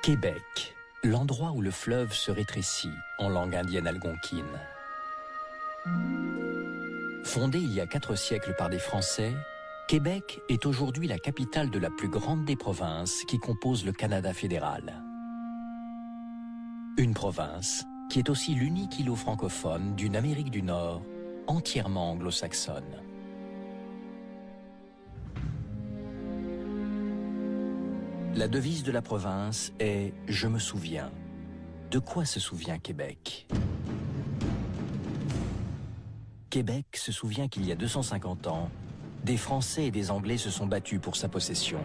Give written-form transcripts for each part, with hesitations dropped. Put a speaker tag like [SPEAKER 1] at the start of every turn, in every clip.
[SPEAKER 1] Québec, l'endroit où le fleuve se rétrécit, en langue indienne algonquine. Fondé il y a 4 siècles par des Français, Québec est aujourd'hui la capitale de la plus grande des provinces qui composent le Canada fédéral. Une province qui est aussi l'unique îlot francophone d'une Amérique du Nord entièrement anglo-saxonne. La devise de la province est « Je me souviens ». De quoi se souvient Québec ? Québec se souvient qu'il y a 250 ans, des Français et des Anglais se sont battus pour sa possession.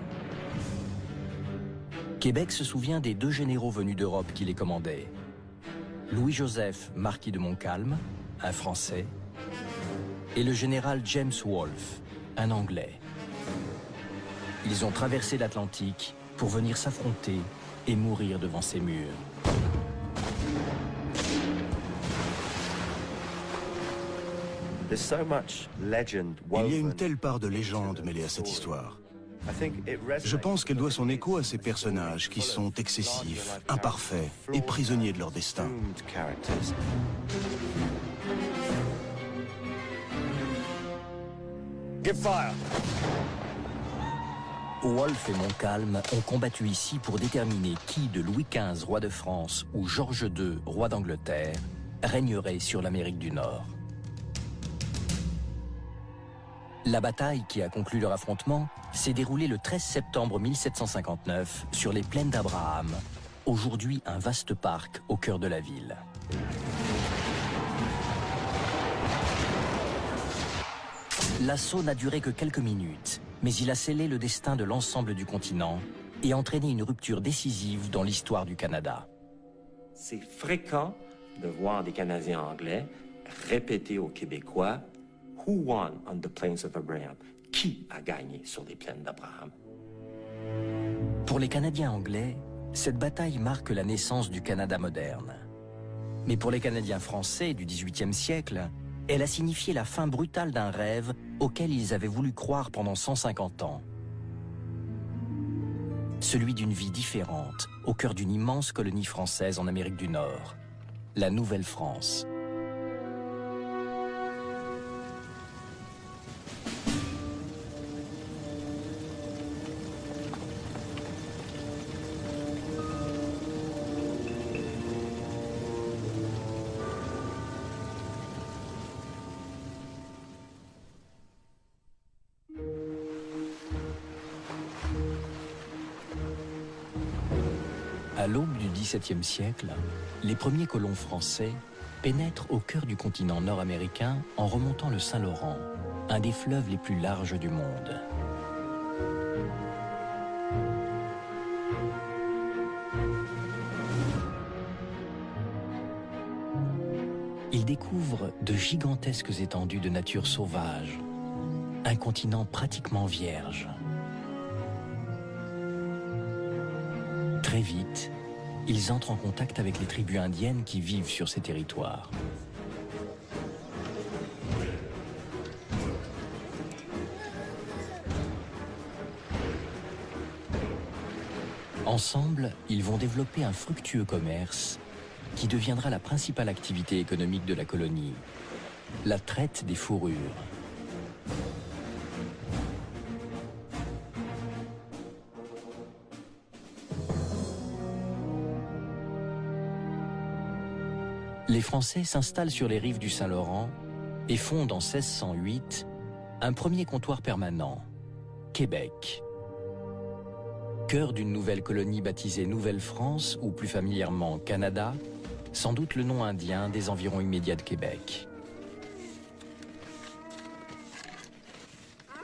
[SPEAKER 1] Québec se souvient des 2 généraux venus d'Europe qui les commandaient. Louis-Joseph, marquis de Montcalm, un Français, et le général James Wolfe, un Anglais. Ils ont traversé l'Atlantique pour venir s'affronter et mourir devant ces murs.
[SPEAKER 2] Il y a une telle part de légende mêlée à cette histoire. Je pense qu'elle doit son écho à ces personnages qui sont excessifs, imparfaits et prisonniers de leur destin.
[SPEAKER 3] Give fire.
[SPEAKER 1] Wolfe et Montcalm ont combattu ici pour déterminer qui de Louis XV, roi de France, ou Georges II, roi d'Angleterre, régnerait sur l'Amérique du Nord. La bataille qui a conclu leur affrontement s'est déroulée le 13 septembre 1759 sur les plaines d'Abraham, aujourd'hui un vaste parc au cœur de la ville. L'assaut n'a duré que quelques minutes, mais il a scellé le destin de l'ensemble du continent et entraîné une rupture décisive dans l'histoire du Canada.
[SPEAKER 4] C'est fréquent de voir des Canadiens anglais répéter aux Québécois « Who won on the plains of Abraham ?» Qui a gagné sur les plaines d'Abraham?
[SPEAKER 1] Pour les Canadiens anglais, cette bataille marque la naissance du Canada moderne. Mais pour les Canadiens français du XVIIIe siècle, elle a signifié la fin brutale d'un rêve auquel ils avaient voulu croire pendant 150 ans. Celui d'une vie différente, au cœur d'une immense colonie française en Amérique du Nord, la Nouvelle-France. À l'aube du XVIIe siècle, les premiers colons français pénètrent au cœur du continent nord-américain en remontant le Saint-Laurent, un des fleuves les plus larges du monde. Ils découvrent de gigantesques étendues de nature sauvage, un continent pratiquement vierge. Très vite, ils entrent en contact avec les tribus indiennes qui vivent sur ces territoires. Ensemble, ils vont développer un fructueux commerce qui deviendra la principale activité économique de la colonie, la traite des fourrures. Les Français s'installent sur les rives du Saint-Laurent et fondent en 1608 un premier comptoir permanent, Québec. Cœur d'une nouvelle colonie baptisée Nouvelle-France ou plus familièrement Canada, sans doute le nom indien des environs immédiats de Québec.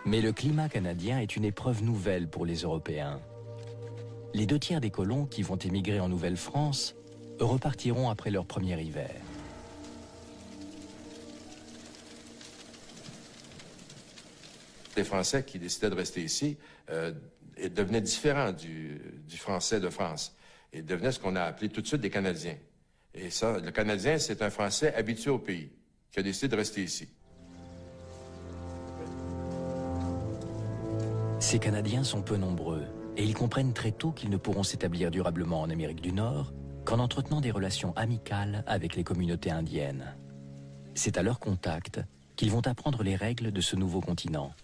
[SPEAKER 1] Mais le climat canadien est une épreuve nouvelle pour les Européens. Les 2 tiers des colons qui vont émigrer en Nouvelle-France repartiront après leur premier hiver.
[SPEAKER 5] Les Français qui décidaient de rester ici devenaient différents du Français de France et devenaient ce qu'on a appelé tout de suite des Canadiens. Et ça, le Canadien, c'est un Français habitué au pays qui a décidé de rester ici.
[SPEAKER 1] Ces Canadiens sont peu nombreux et ils comprennent très tôt qu'ils ne pourront s'établir durablement en Amérique du Nord qu'en entretenant des relations amicales avec les communautés indiennes. C'est à leur contact qu'ils vont apprendre les règles de ce nouveau continent.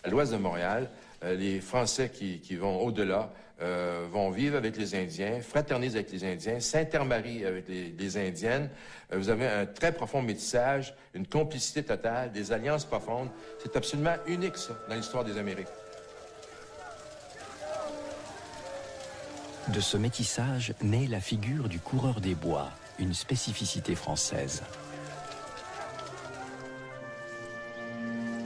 [SPEAKER 5] À l'ouest de Montréal, les Français qui vont au-delà vont vivre avec les Indiens, fraternisent avec les Indiens, s'intermarient avec les Indiennes. Vous avez un très profond métissage, une complicité totale, des alliances profondes. C'est absolument unique, ça, dans l'histoire des Amériques.
[SPEAKER 1] De ce métissage naît la figure du coureur des bois, une spécificité française.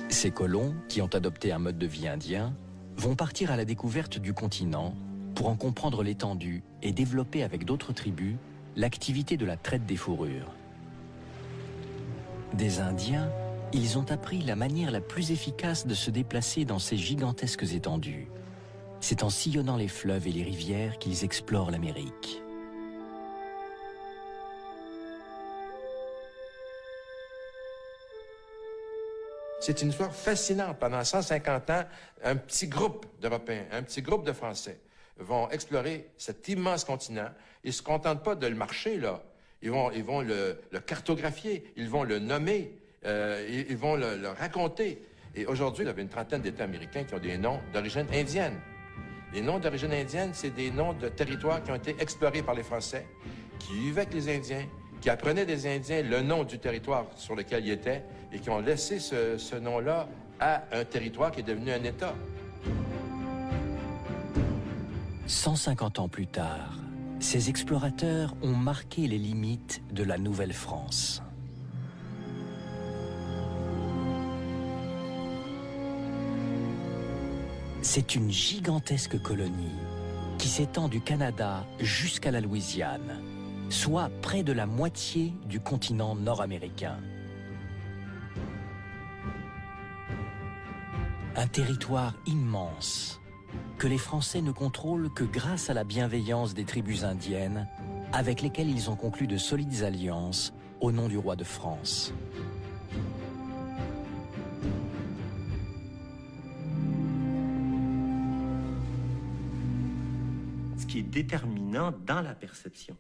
[SPEAKER 1] Ces colons, qui ont adopté un mode de vie indien, vont partir à la découverte du continent pour en comprendre l'étendue et développer avec d'autres tribus l'activité de la traite des fourrures. Des Indiens, ils ont appris la manière la plus efficace de se déplacer dans ces gigantesques étendues. C'est en sillonnant les fleuves et les rivières qu'ils explorent l'Amérique.
[SPEAKER 5] C'est une histoire fascinante. Pendant 150 ans, un petit groupe d'Européens, un petit groupe de Français vont explorer cet immense continent. Ils ne se contentent pas de le marcher, là. Ils vont le cartographier, ils vont le nommer, ils vont le raconter. Et aujourd'hui, il y avait une trentaine d'États américains qui ont des noms d'origine indienne. Les noms d'origine indienne, c'est des noms de territoires qui ont été explorés par les Français, qui vivaient avec les Indiens, qui apprenaient des Indiens le nom du territoire sur lequel ils étaient et qui ont laissé ce nom-là à un territoire qui est devenu un État.
[SPEAKER 1] 150 ans plus tard, ces explorateurs ont marqué les limites de la Nouvelle-France. C'est une gigantesque colonie qui s'étend du Canada jusqu'à la Louisiane, soit près de la moitié du continent nord-américain. Un territoire immense que les Français ne contrôlent que grâce à la bienveillance des tribus indiennes avec lesquelles ils ont conclu de solides alliances au nom du roi de France.
[SPEAKER 4] Ce qui est déterminant dans la perception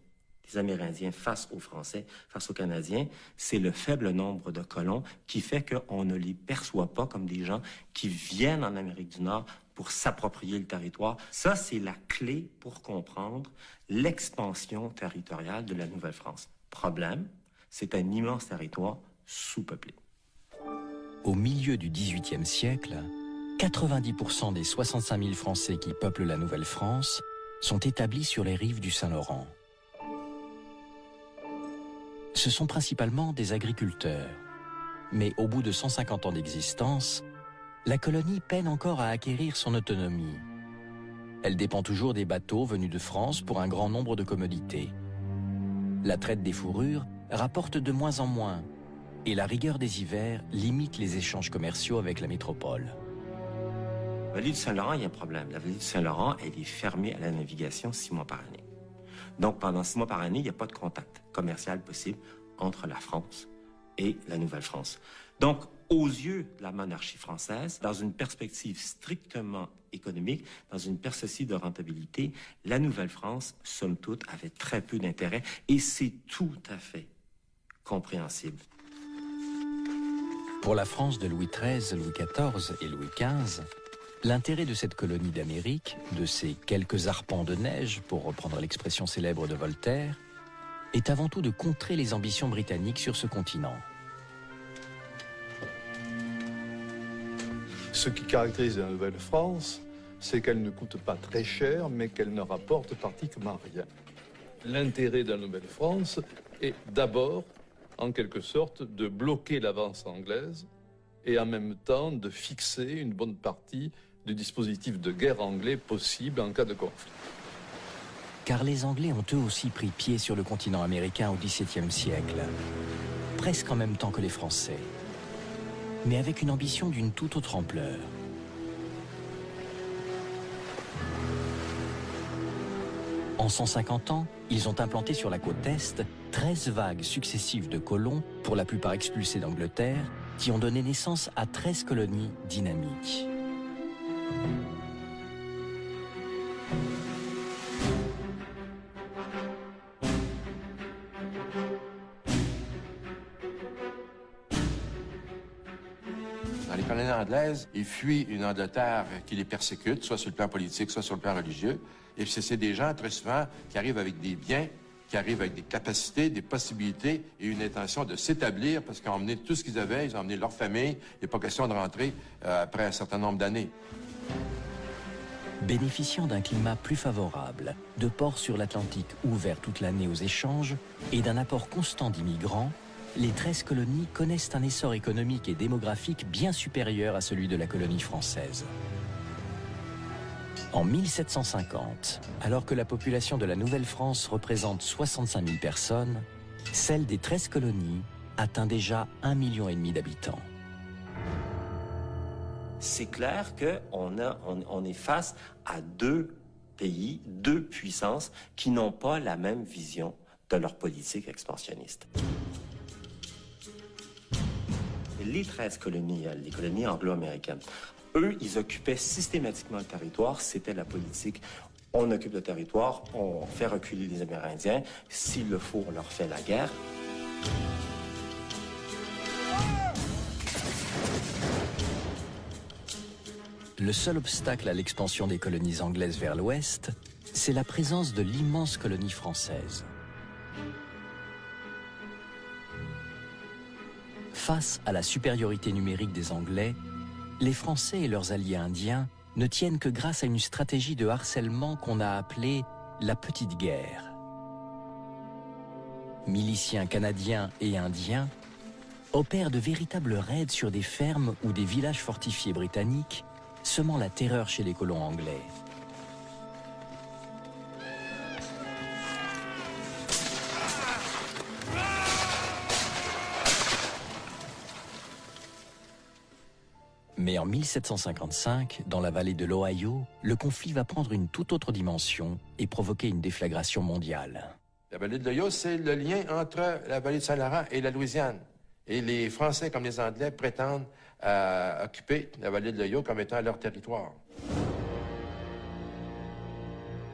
[SPEAKER 4] des Amérindiens face aux Français, face aux Canadiens, c'est le faible nombre de colons qui fait qu'on ne les perçoit pas comme des gens qui viennent en Amérique du Nord pour s'approprier le territoire. Ça, c'est la clé pour comprendre l'expansion territoriale de la Nouvelle-France. Problème, c'est un immense territoire sous-peuplé.
[SPEAKER 1] Au milieu du XVIIIe siècle, 90% des 65 000 Français qui peuplent la Nouvelle-France sont établis sur les rives du Saint-Laurent. Ce sont principalement des agriculteurs. Mais au bout de 150 ans d'existence, la colonie peine encore à acquérir son autonomie. Elle dépend toujours des bateaux venus de France pour un grand nombre de commodités. La traite des fourrures rapporte de moins en moins, et la rigueur des hivers limite les échanges commerciaux avec la métropole.
[SPEAKER 4] La vallée du Saint-Laurent, il y a un problème. La vallée du Saint-Laurent, elle est fermée à la navigation 6 mois par année. Donc, pendant 6 mois par année, il n'y a pas de contact commercial possible entre la France et la Nouvelle-France. Donc, aux yeux de la monarchie française, dans une perspective strictement économique, dans une perspective de rentabilité, la Nouvelle-France, somme toute, avait très peu d'intérêt et c'est tout à fait compréhensible.
[SPEAKER 1] Pour la France de Louis XIII, Louis XIV et Louis XV, l'intérêt de cette colonie d'Amérique, de ces quelques arpents de neige, pour reprendre l'expression célèbre de Voltaire, est avant tout de contrer les ambitions britanniques sur ce continent.
[SPEAKER 3] Ce qui caractérise la Nouvelle-France, c'est qu'elle ne coûte pas très cher, mais qu'elle ne rapporte pratiquement rien. L'intérêt de la Nouvelle-France est d'abord, en quelque sorte, de bloquer l'avance anglaise et en même temps de fixer une bonne partie du dispositif de guerre anglais possible en cas de conflit.
[SPEAKER 1] Car les Anglais ont eux aussi pris pied sur le continent américain au XVIIe siècle, presque en même temps que les Français, mais avec une ambition d'une toute autre ampleur. En 150 ans, ils ont implanté sur la côte Est 13 vagues successives de colons, pour la plupart expulsés d'Angleterre, qui ont donné naissance à 13 colonies dynamiques.
[SPEAKER 5] Dans les colonies anglaises, ils fuient une Angleterre qui les persécute, soit sur le plan politique, soit sur le plan religieux. Et puis c'est des gens, très souvent, qui arrivent avec des biens, qui arrivent avec des capacités, des possibilités et une intention de s'établir parce qu'ils ont emmené tout ce qu'ils avaient, ils ont emmené leur famille. Il n'est pas question de rentrer après un certain nombre d'années.
[SPEAKER 1] Bénéficiant d'un climat plus favorable, de ports sur l'Atlantique ouverts toute l'année aux échanges et d'un apport constant d'immigrants, les 13 colonies connaissent un essor économique et démographique bien supérieur à celui de la colonie française. En 1750, alors que la population de la Nouvelle-France représente 65 000 personnes, celle des 13 colonies atteint déjà 1,5 million d'habitants.
[SPEAKER 4] C'est clair qu'on est face à deux pays, deux puissances qui n'ont pas la même vision de leur politique expansionniste. Les 13 colonies, les colonies anglo-américaines, eux, ils occupaient systématiquement le territoire. C'était la politique. On occupe le territoire, on fait reculer les Amérindiens. S'il le faut, on leur fait la guerre.
[SPEAKER 1] Le seul obstacle à l'expansion des colonies anglaises vers l'ouest, c'est la présence de l'immense colonie française. Face à la supériorité numérique des Anglais, les Français et leurs alliés indiens ne tiennent que grâce à une stratégie de harcèlement qu'on a appelée la Petite Guerre. Miliciens canadiens et indiens opèrent de véritables raids sur des fermes ou des villages fortifiés britanniques, semant la terreur chez les colons anglais. Mais en 1755, dans la vallée de l'Ohio, le conflit va prendre une toute autre dimension et provoquer une déflagration mondiale.
[SPEAKER 5] La vallée de l'Ohio, c'est le lien entre la vallée du Saint-Laurent et la Louisiane. Et les Français, comme les Anglais, prétendent occuper la vallée de l'Ohio comme étant leur territoire.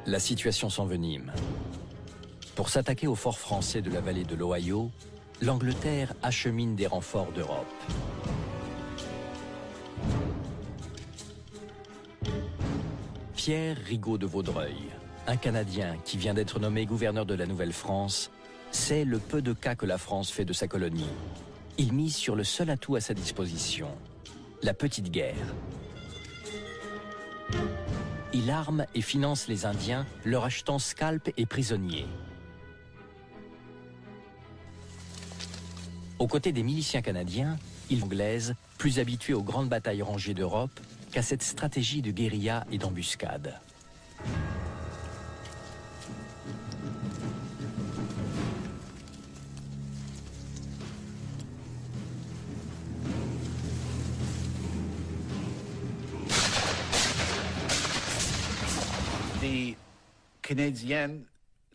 [SPEAKER 1] La situation s'envenime. Pour s'attaquer aux forts français de la vallée de l'Ohio, l'Angleterre achemine des renforts d'Europe. Pierre Rigaud de Vaudreuil, un Canadien qui vient d'être nommé gouverneur de la Nouvelle-France, sait le peu de cas que la France fait de sa colonie. Il mise sur le seul atout à sa disposition, la Petite Guerre. Il arme et finance les Indiens, leur achetant scalps et prisonniers. Aux côtés des miliciens canadiens, îles anglaises, plus habituées aux grandes batailles rangées d'Europe qu'à cette stratégie de guérilla et d'embuscade.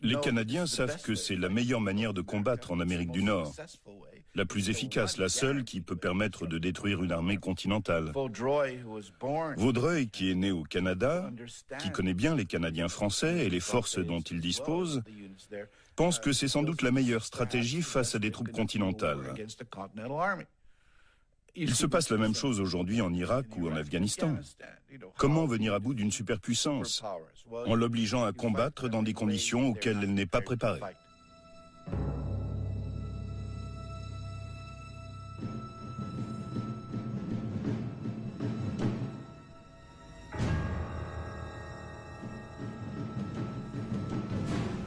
[SPEAKER 6] Les Canadiens savent que c'est la meilleure manière de combattre en Amérique du Nord. La plus efficace, la seule qui peut permettre de détruire une armée continentale. Vaudreuil, qui est né au Canada, qui connaît bien les Canadiens français et les forces dont ils disposent, pense que c'est sans doute la meilleure stratégie face à des troupes continentales. Il se passe la même chose aujourd'hui en Irak ou en Afghanistan. Comment venir à bout d'une superpuissance en l'obligeant à combattre dans des conditions auxquelles elle n'est pas préparée?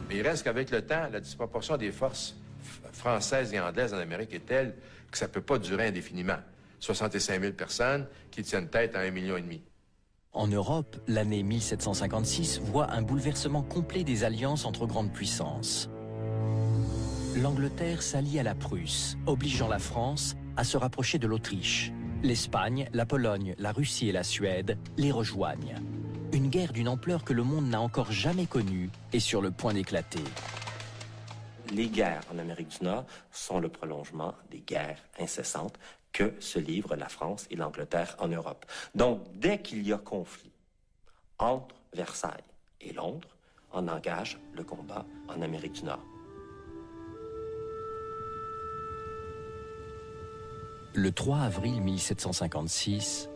[SPEAKER 5] Mais il reste qu'avec le temps, la disproportion des forces françaises et anglaises en Amérique est telle que ça ne peut pas durer indéfiniment. 65 000 personnes qui tiennent tête à 1,5 million.
[SPEAKER 1] En Europe, l'année 1756 voit un bouleversement complet des alliances entre grandes puissances. L'Angleterre s'allie à la Prusse, obligeant la France à se rapprocher de l'Autriche. L'Espagne, la Pologne, la Russie et la Suède les rejoignent. Une guerre d'une ampleur que le monde n'a encore jamais connue est sur le point d'éclater.
[SPEAKER 4] Les guerres en Amérique du Nord sont le prolongement des guerres incessantes que se livrent la France et l'Angleterre en Europe. Donc, dès qu'il y a conflit entre Versailles et Londres, on engage le combat en Amérique du Nord.
[SPEAKER 1] Le 3 avril 1756,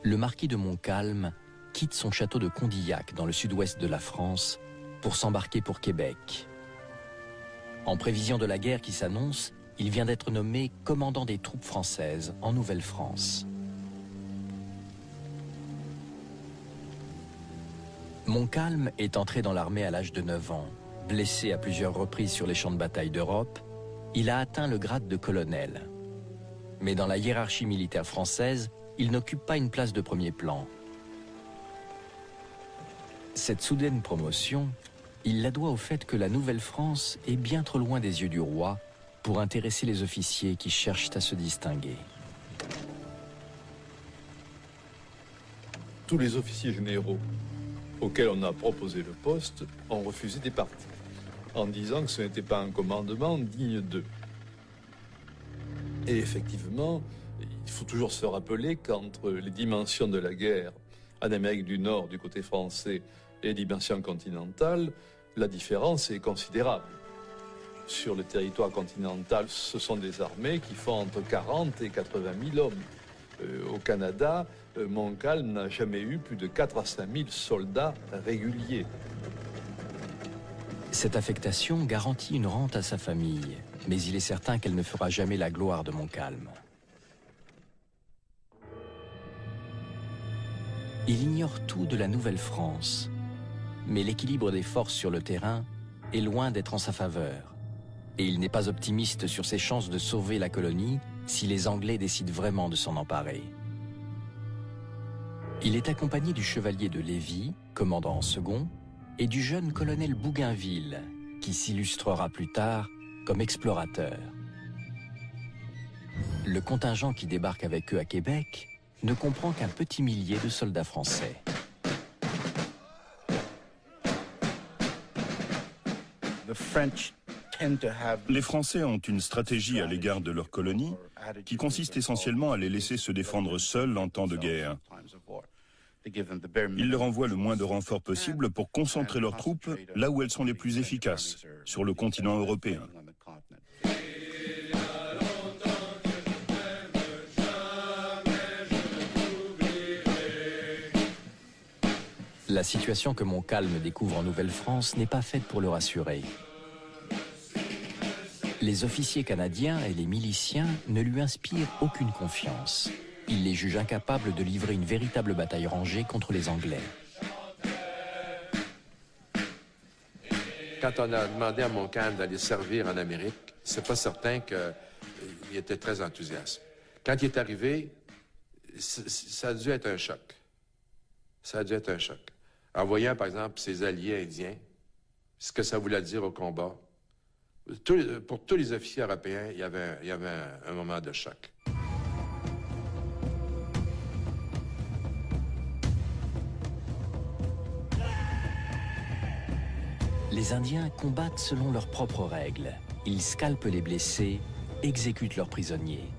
[SPEAKER 1] le marquis de Montcalm quitte son château de Condillac dans le sud-ouest de la France pour s'embarquer pour Québec. En prévision de la guerre qui s'annonce, il vient d'être nommé commandant des troupes françaises en Nouvelle-France. Montcalm est entré dans l'armée à l'âge de 9 ans. Blessé à plusieurs reprises sur les champs de bataille d'Europe, il a atteint le grade de colonel. Mais dans la hiérarchie militaire française, il n'occupe pas une place de premier plan. Cette soudaine promotion, il la doit au fait que la Nouvelle-France est bien trop loin des yeux du roi pour intéresser les officiers qui cherchent à se distinguer.
[SPEAKER 3] Tous les officiers généraux auxquels on a proposé le poste ont refusé des partis, en disant que ce n'était pas un commandement digne d'eux. Et effectivement, il faut toujours se rappeler qu'entre les dimensions de la guerre en Amérique du Nord, du côté français, et les dimensions continentales, la différence est considérable. Sur le territoire continental, ce sont des armées qui font entre 40 et 80 000 hommes. Au Canada, Montcalm n'a jamais eu plus de 4 à 5 000 soldats réguliers.
[SPEAKER 1] Cette affectation garantit une rente à sa famille, mais il est certain qu'elle ne fera jamais la gloire de Montcalm. Il ignore tout de la Nouvelle-France, mais l'équilibre des forces sur le terrain est loin d'être en sa faveur. Et il n'est pas optimiste sur ses chances de sauver la colonie si les Anglais décident vraiment de s'en emparer. Il est accompagné du chevalier de Lévis, commandant en second, et du jeune colonel Bougainville, qui s'illustrera plus tard comme explorateur. Le contingent qui débarque avec eux à Québec ne comprend qu'un petit millier de soldats français.
[SPEAKER 6] Les Français ont une stratégie à l'égard de leurs colonies qui consiste essentiellement à les laisser se défendre seuls en temps de guerre. Ils leur envoient le moins de renforts possible pour concentrer leurs troupes là où elles sont les plus efficaces, sur le continent européen.
[SPEAKER 1] La situation que Montcalm découvre en Nouvelle-France n'est pas faite pour le rassurer. Les officiers canadiens et les miliciens ne lui inspirent aucune confiance. Il les juge incapables de livrer une véritable bataille rangée contre les Anglais.
[SPEAKER 5] Quand on a demandé à Montcalm d'aller servir en Amérique, c'est pas certain qu'il était très enthousiaste. Quand il est arrivé, ça a dû être un choc. Ça a dû être un choc. En voyant, par exemple, ses alliés indiens, ce que ça voulait dire au combat, pour tous les officiers européens, il y avait un moment de choc.
[SPEAKER 1] Les Indiens combattent selon leurs propres règles. Ils scalpent les blessés, exécutent leurs prisonniers.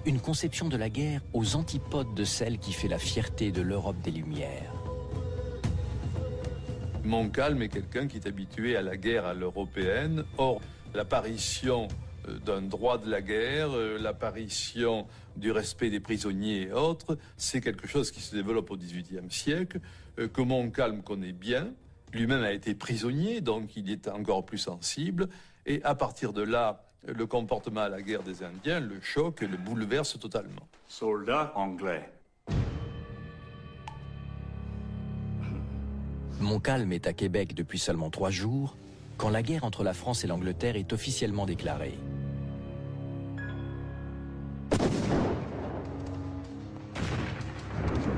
[SPEAKER 1] Une conception de la guerre aux antipodes de celle qui fait la fierté de l'Europe des Lumières.
[SPEAKER 3] Montcalm est quelqu'un qui est habitué à la guerre à l'européenne. Or, l'apparition d'un droit de la guerre, l'apparition du respect des prisonniers et autres, c'est quelque chose qui se développe au XVIIIe siècle, que Montcalm connaît bien. Lui-même a été prisonnier, donc il est encore plus sensible. Et à partir de là, le comportement à la guerre des Indiens le choque et le bouleverse totalement.
[SPEAKER 7] Soldats anglais.
[SPEAKER 1] Montcalm est à Québec depuis seulement 3 jours, quand la guerre entre la France et l'Angleterre est officiellement déclarée.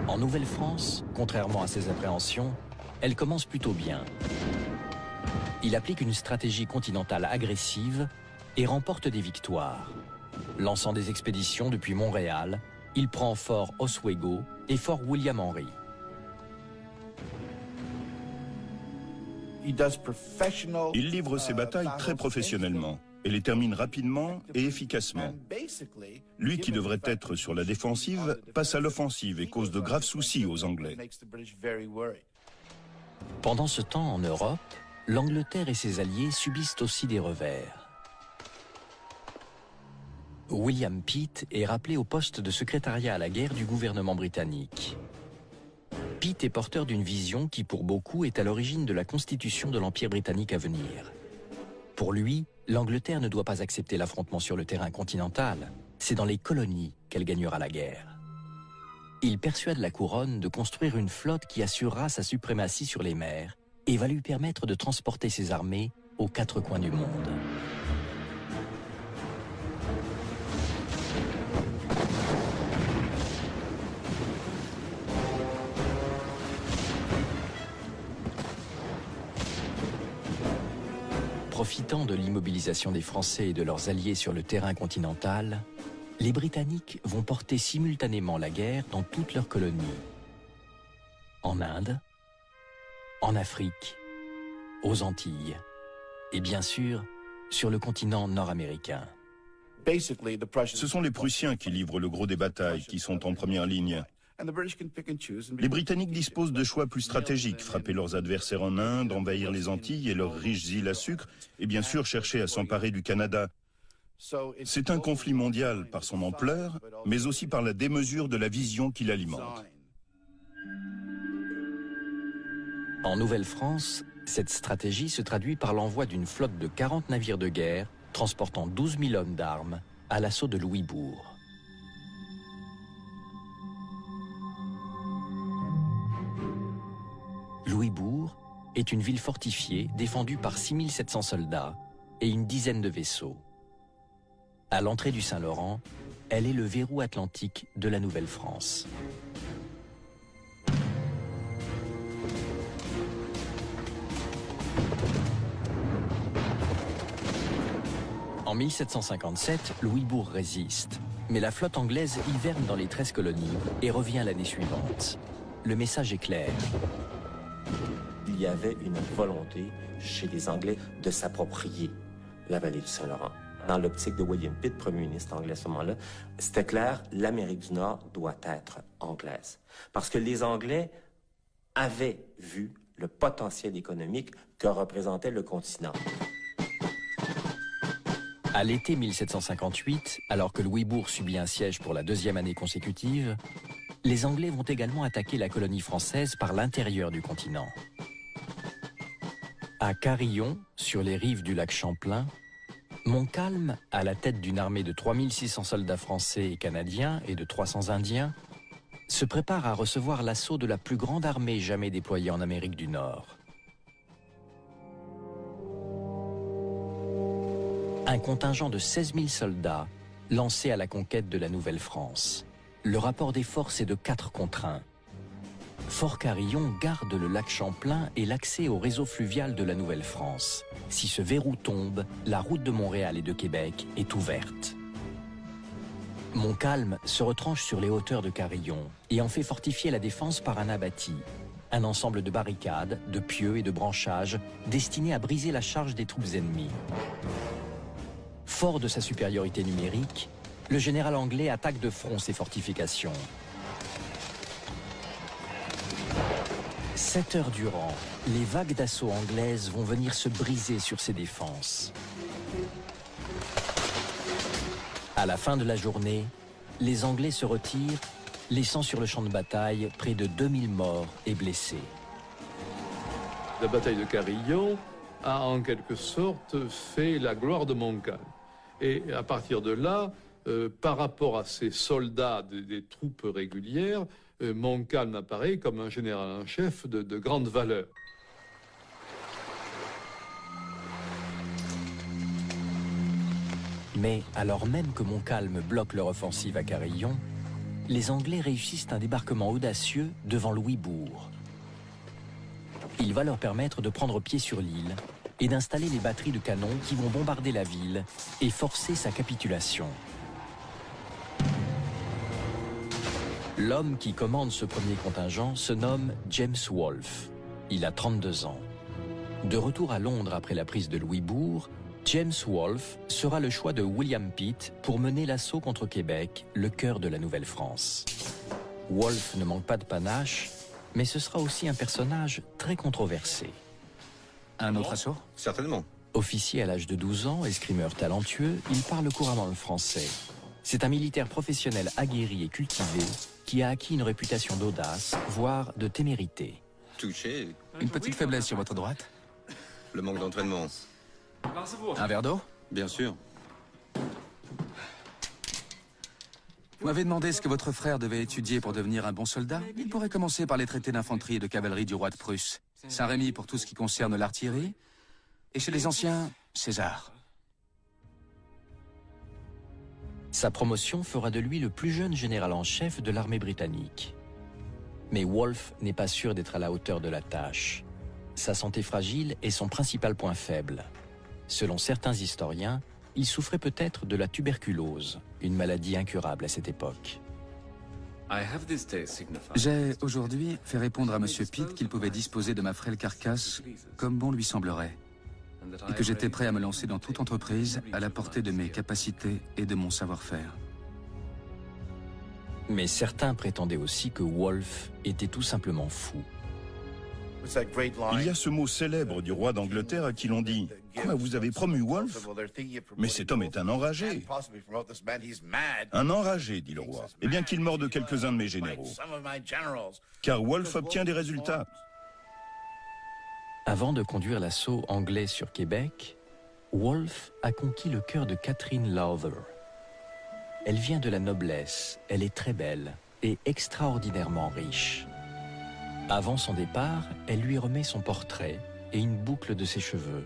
[SPEAKER 1] En Nouvelle-France, contrairement à ses appréhensions, elle commence plutôt bien. Il applique une stratégie continentale agressive et remporte des victoires. Lançant des expéditions depuis Montréal, il prend Fort Oswego et Fort William Henry.
[SPEAKER 6] Il livre ses batailles très professionnellement et les termine rapidement et efficacement. Lui qui devrait être sur la défensive passe à l'offensive et cause de graves soucis aux Anglais.
[SPEAKER 1] Pendant ce temps, en Europe, l'Angleterre et ses alliés subissent aussi des revers. William Pitt est rappelé au poste de secrétariat à la guerre du gouvernement britannique. Pitt est porteur d'une vision qui, pour beaucoup, est à l'origine de la constitution de l'Empire britannique à venir. Pour lui, l'Angleterre ne doit pas accepter l'affrontement sur le terrain continental. C'est dans les colonies qu'elle gagnera la guerre. Il persuade la couronne de construire une flotte qui assurera sa suprématie sur les mers et va lui permettre de transporter ses armées aux quatre coins du monde. Profitant de l'immobilisation des Français et de leurs alliés sur le terrain continental, les Britanniques vont porter simultanément la guerre dans toutes leurs colonies. En Inde, en Afrique, aux Antilles et bien sûr sur le continent nord-américain.
[SPEAKER 6] Ce sont les Prussiens qui livrent le gros des batailles, qui sont en première ligne. Les Britanniques disposent de choix plus stratégiques, frapper leurs adversaires en Inde, envahir les Antilles et leurs riches îles à sucre, et bien sûr chercher à s'emparer du Canada. C'est un conflit mondial par son ampleur, mais aussi par la démesure de la vision qui l'alimente.
[SPEAKER 1] En Nouvelle-France, cette stratégie se traduit par l'envoi d'une flotte de 40 navires de guerre transportant 12 000 hommes d'armes à l'assaut de Louisbourg. Louisbourg est une ville fortifiée défendue par 6 700 soldats et une dizaine de vaisseaux. À l'entrée du Saint-Laurent, elle est le verrou atlantique de la Nouvelle-France. En 1757, Louisbourg résiste, mais la flotte anglaise hiverne dans les 13 colonies et revient l'année suivante. Le message est clair.
[SPEAKER 4] Il y avait une volonté chez les Anglais de s'approprier la vallée du Saint-Laurent. Dans l'optique de William Pitt, premier ministre anglais à ce moment-là, c'était clair, l'Amérique du Nord doit être anglaise. Parce que les Anglais avaient vu le potentiel économique que représentait le continent.
[SPEAKER 1] À l'été 1758, alors que Louisbourg subit un siège pour la deuxième année consécutive, les Anglais vont également attaquer la colonie française par l'intérieur du continent. À Carillon, sur les rives du lac Champlain, Montcalm, à la tête d'une armée de 3600 soldats français et canadiens et de 300 Indiens, se prépare à recevoir l'assaut de la plus grande armée jamais déployée en Amérique du Nord. Un contingent de 16 000 soldats lancé à la conquête de la Nouvelle-France. Le rapport des forces est de 4 contre 1. Fort Carillon garde le lac Champlain et l'accès au réseau fluvial de la Nouvelle-France. Si ce verrou tombe, la route de Montréal et de Québec est ouverte. Montcalm se retranche sur les hauteurs de Carillon et en fait fortifier la défense par un abatis, un ensemble de barricades, de pieux et de branchages destinés à briser la charge des troupes ennemies. Fort de sa supériorité numérique, le général anglais attaque de front ces fortifications. 7 heures durant, les vagues d'assaut anglaises vont venir se briser sur ces défenses. À la fin de la journée, les Anglais se retirent, laissant sur le champ de bataille près de 2000 morts et blessés.
[SPEAKER 3] La bataille de Carillon a en quelque sorte fait la gloire de Montcalm. Et à partir de là, par rapport à ces soldats des troupes régulières, Montcalm apparaît comme un général en chef de grande valeur.
[SPEAKER 1] Mais alors même que Montcalm bloque leur offensive à Carillon, les Anglais réussissent un débarquement audacieux devant Louisbourg. Il va leur permettre de prendre pied sur l'île et d'installer les batteries de canons qui vont bombarder la ville et forcer sa capitulation. L'homme qui commande ce premier contingent se nomme James Wolfe. Il a 32 ans. De retour à Londres après la prise de Louisbourg, James Wolfe sera le choix de William Pitt pour mener l'assaut contre Québec, le cœur de la Nouvelle-France. Wolfe ne manque pas de panache, mais ce sera aussi un personnage très controversé.
[SPEAKER 7] Un autre assaut?
[SPEAKER 8] Certainement.
[SPEAKER 1] Officier à l'âge de 12 ans, escrimeur talentueux, il parle couramment le français. C'est un militaire professionnel aguerri et cultivé qui a acquis une réputation d'audace, voire de témérité.
[SPEAKER 8] Touché.
[SPEAKER 7] Une petite faiblesse sur votre droite?
[SPEAKER 8] Le manque d'entraînement.
[SPEAKER 7] Un verre d'eau?
[SPEAKER 8] Bien sûr.
[SPEAKER 7] Vous m'avez demandé ce que votre frère devait étudier pour devenir un bon soldat. Il pourrait commencer par les traités d'infanterie et de cavalerie du roi de Prusse. Saint-Rémy pour tout ce qui concerne l'artillerie. Et chez les anciens, César.
[SPEAKER 1] Sa promotion fera de lui le plus jeune général en chef de l'armée britannique. Mais Wolfe n'est pas sûr d'être à la hauteur de la tâche. Sa santé fragile est son principal point faible. Selon certains historiens, il souffrait peut-être de la tuberculose, une maladie incurable à cette époque.
[SPEAKER 7] J'ai aujourd'hui fait répondre à M. Pitt qu'il pouvait disposer de ma frêle carcasse comme bon lui semblerait, et que j'étais prêt à me lancer dans toute entreprise à la portée de mes capacités et de mon savoir-faire.
[SPEAKER 1] Mais certains prétendaient aussi que Wolfe était tout simplement fou.
[SPEAKER 6] Il y a ce mot célèbre du roi d'Angleterre à qui l'on dit « Quoi, vous avez promu Wolfe? Mais cet homme est un enragé. » « Un enragé, dit le roi. Eh bien qu'il meure de quelques-uns de mes généraux. Car Wolfe obtient des résultats. »
[SPEAKER 1] Avant de conduire l'assaut anglais sur Québec, Wolfe a conquis le cœur de Catherine Lowther. Elle vient de la noblesse, elle est très belle et extraordinairement riche. Avant son départ, elle lui remet son portrait et une boucle de ses cheveux.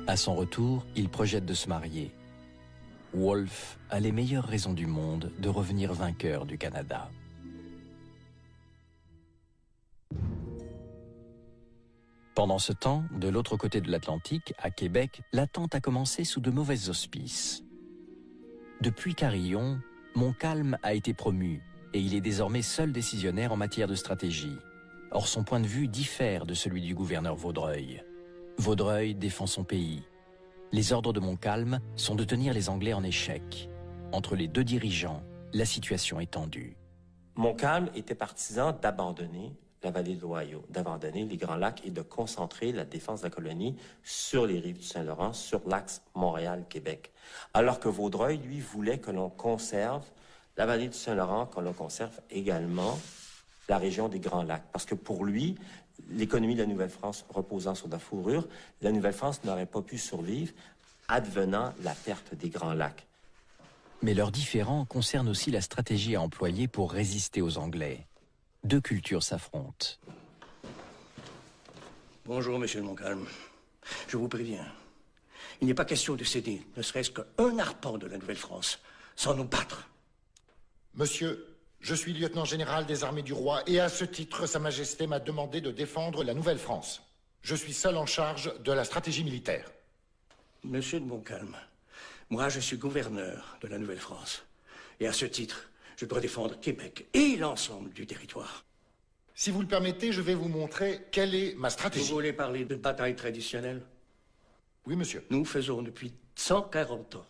[SPEAKER 1] À son retour, il projette de se marier. Wolfe a les meilleures raisons du monde de revenir vainqueur du Canada. Pendant ce temps, de l'autre côté de l'Atlantique, à Québec, l'attente a commencé sous de mauvais auspices. Depuis Carillon, Montcalm a été promu et il est désormais seul décisionnaire en matière de stratégie. Or, son point de vue diffère de celui du gouverneur Vaudreuil. Vaudreuil défend son pays. Les ordres de Montcalm sont de tenir les Anglais en échec. Entre les deux dirigeants, la situation est tendue.
[SPEAKER 4] Montcalm était partisan d'abandonner la vallée de l'Ohio, d'abandonner les Grands Lacs et de concentrer la défense de la colonie sur les rives du Saint-Laurent, sur l'axe Montréal-Québec. Alors que Vaudreuil, lui, voulait que l'on conserve la vallée du Saint-Laurent, que l'on conserve également la région des Grands Lacs. Parce que pour lui, l'économie de la Nouvelle-France reposant sur la fourrure, la Nouvelle-France n'aurait pas pu survivre advenant la perte des Grands Lacs.
[SPEAKER 1] Mais leurs différends concernent aussi la stratégie à employer pour résister aux Anglais. Deux cultures s'affrontent.
[SPEAKER 9] Bonjour, monsieur Montcalm. Je vous préviens, il n'est pas question de céder, ne serait-ce qu'un arpent de la Nouvelle-France, sans nous battre.
[SPEAKER 10] Monsieur, je suis lieutenant-général des armées du roi et à ce titre, Sa Majesté m'a demandé de défendre la Nouvelle-France. Je suis seul en charge de la stratégie militaire.
[SPEAKER 9] Monsieur de Montcalm, moi je suis gouverneur de la Nouvelle-France. Et à ce titre, je dois défendre Québec et l'ensemble du territoire.
[SPEAKER 10] Si vous le permettez, je vais vous montrer quelle est ma stratégie.
[SPEAKER 9] Vous voulez parler d'une bataille traditionnelle?
[SPEAKER 10] Oui, monsieur.
[SPEAKER 9] Nous faisons depuis 140 ans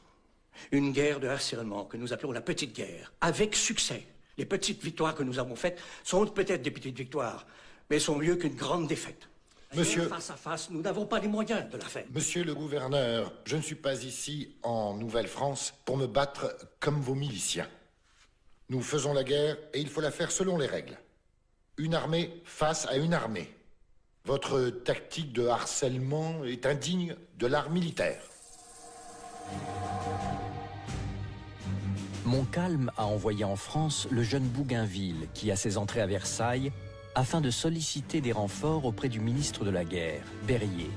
[SPEAKER 9] une guerre de harcèlement que nous appelons la Petite Guerre, avec succès. Les petites victoires que nous avons faites sont peut-être des petites victoires, mais sont mieux qu'une grande défaite.
[SPEAKER 10] Monsieur...
[SPEAKER 9] Face à face, nous n'avons pas les moyens de la faire.
[SPEAKER 10] Monsieur le gouverneur, je ne suis pas ici en Nouvelle-France pour me battre comme vos miliciens. Nous faisons la guerre et il faut la faire selon les règles. Une armée face à une armée. Votre tactique de harcèlement est indigne de l'art militaire.
[SPEAKER 1] Montcalm a envoyé en France le jeune Bougainville, qui a ses entrées à Versailles, afin de solliciter des renforts auprès du ministre de la Guerre, Berryer.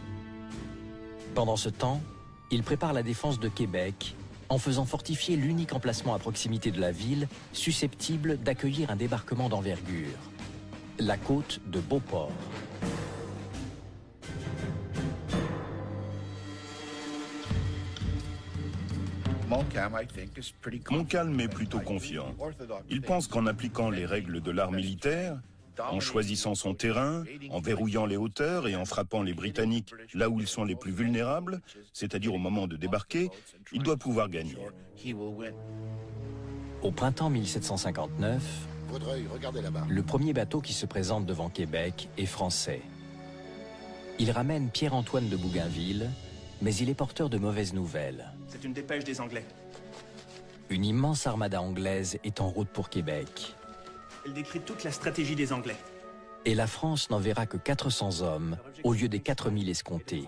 [SPEAKER 1] Pendant ce temps, il prépare la défense de Québec, en faisant fortifier l'unique emplacement à proximité de la ville, susceptible d'accueillir un débarquement d'envergure, la côte de Beauport.
[SPEAKER 6] Montcalm est plutôt confiant. Il pense qu'en appliquant les règles de l'art militaire, en choisissant son terrain, en verrouillant les hauteurs et en frappant les Britanniques là où ils sont les plus vulnérables, c'est-à-dire au moment de débarquer, il doit pouvoir gagner.
[SPEAKER 1] Au printemps 1759,
[SPEAKER 10] Vaudreuil, regardez là-bas.
[SPEAKER 1] le premier bateau qui se présente devant Québec est français. Il ramène Pierre-Antoine de Bougainville, mais il est porteur de mauvaises nouvelles.
[SPEAKER 11] C'est une dépêche des Anglais.
[SPEAKER 1] Une immense armada anglaise est en route pour Québec.
[SPEAKER 11] Elle décrit toute la stratégie des Anglais.
[SPEAKER 1] Et la France n'en verra que 400 hommes au lieu des 4000 escomptés.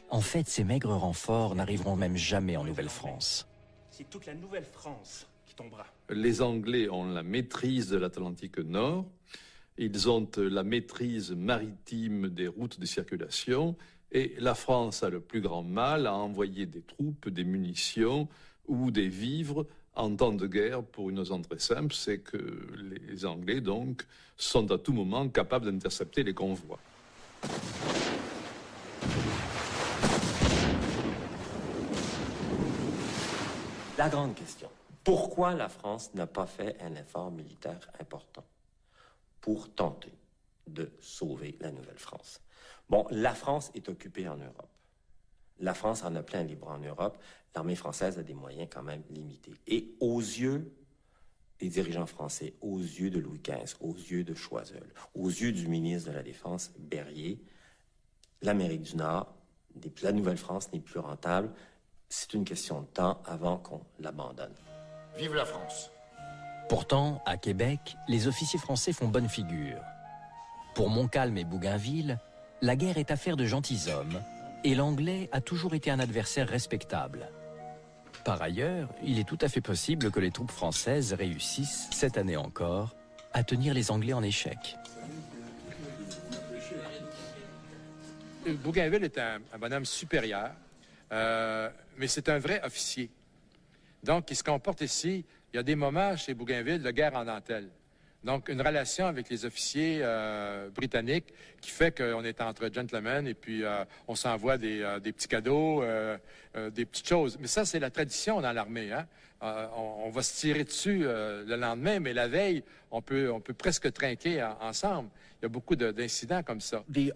[SPEAKER 1] En fait, ces maigres renforts n'arriveront même jamais en Nouvelle-France.
[SPEAKER 11] C'est toute la Nouvelle-France qui tombera.
[SPEAKER 3] Les Anglais ont la maîtrise de l'Atlantique Nord. Ils ont la maîtrise maritime des routes de circulation. Et la France a le plus grand mal à envoyer des troupes, des munitions ou des vivres en temps de guerre pour une raison très simple, c'est que les Anglais, donc, sont à tout moment capables d'intercepter les convois.
[SPEAKER 4] La grande question, pourquoi la France n'a pas fait un effort militaire important pour tenter de sauver la Nouvelle-France? Bon, la France est occupée en Europe. La France en a plein les bras en Europe. L'armée française a des moyens quand même limités. Et aux yeux des dirigeants français, aux yeux de Louis XV, aux yeux de Choiseul, aux yeux du ministre de la Défense, Berryer, l'Amérique du Nord, la Nouvelle-France n'est plus rentable. C'est une question de temps avant qu'on l'abandonne.
[SPEAKER 10] Vive la France!
[SPEAKER 1] Pourtant, à Québec, les officiers français font bonne figure. Pour Montcalm et Bougainville, la guerre est affaire de gentilshommes, et l'Anglais a toujours été un adversaire respectable. Par ailleurs, il est tout à fait possible que les troupes françaises réussissent, cette année encore, à tenir les Anglais en échec.
[SPEAKER 12] Bougainville est un bonhomme supérieur, mais c'est un vrai officier. Donc, il se comporte ici, il y a des moments chez Bougainville de guerre en dentelle. Donc, une relation avec les officiers britanniques qui fait qu'on est entre gentlemen et puis on s'envoie des petits cadeaux, des petites choses. Mais ça, c'est la tradition dans l'armée. Hein? On va se tirer dessus le lendemain, mais la veille, on peut presque trinquer ensemble. Il y a beaucoup d'incidents comme ça.
[SPEAKER 6] Les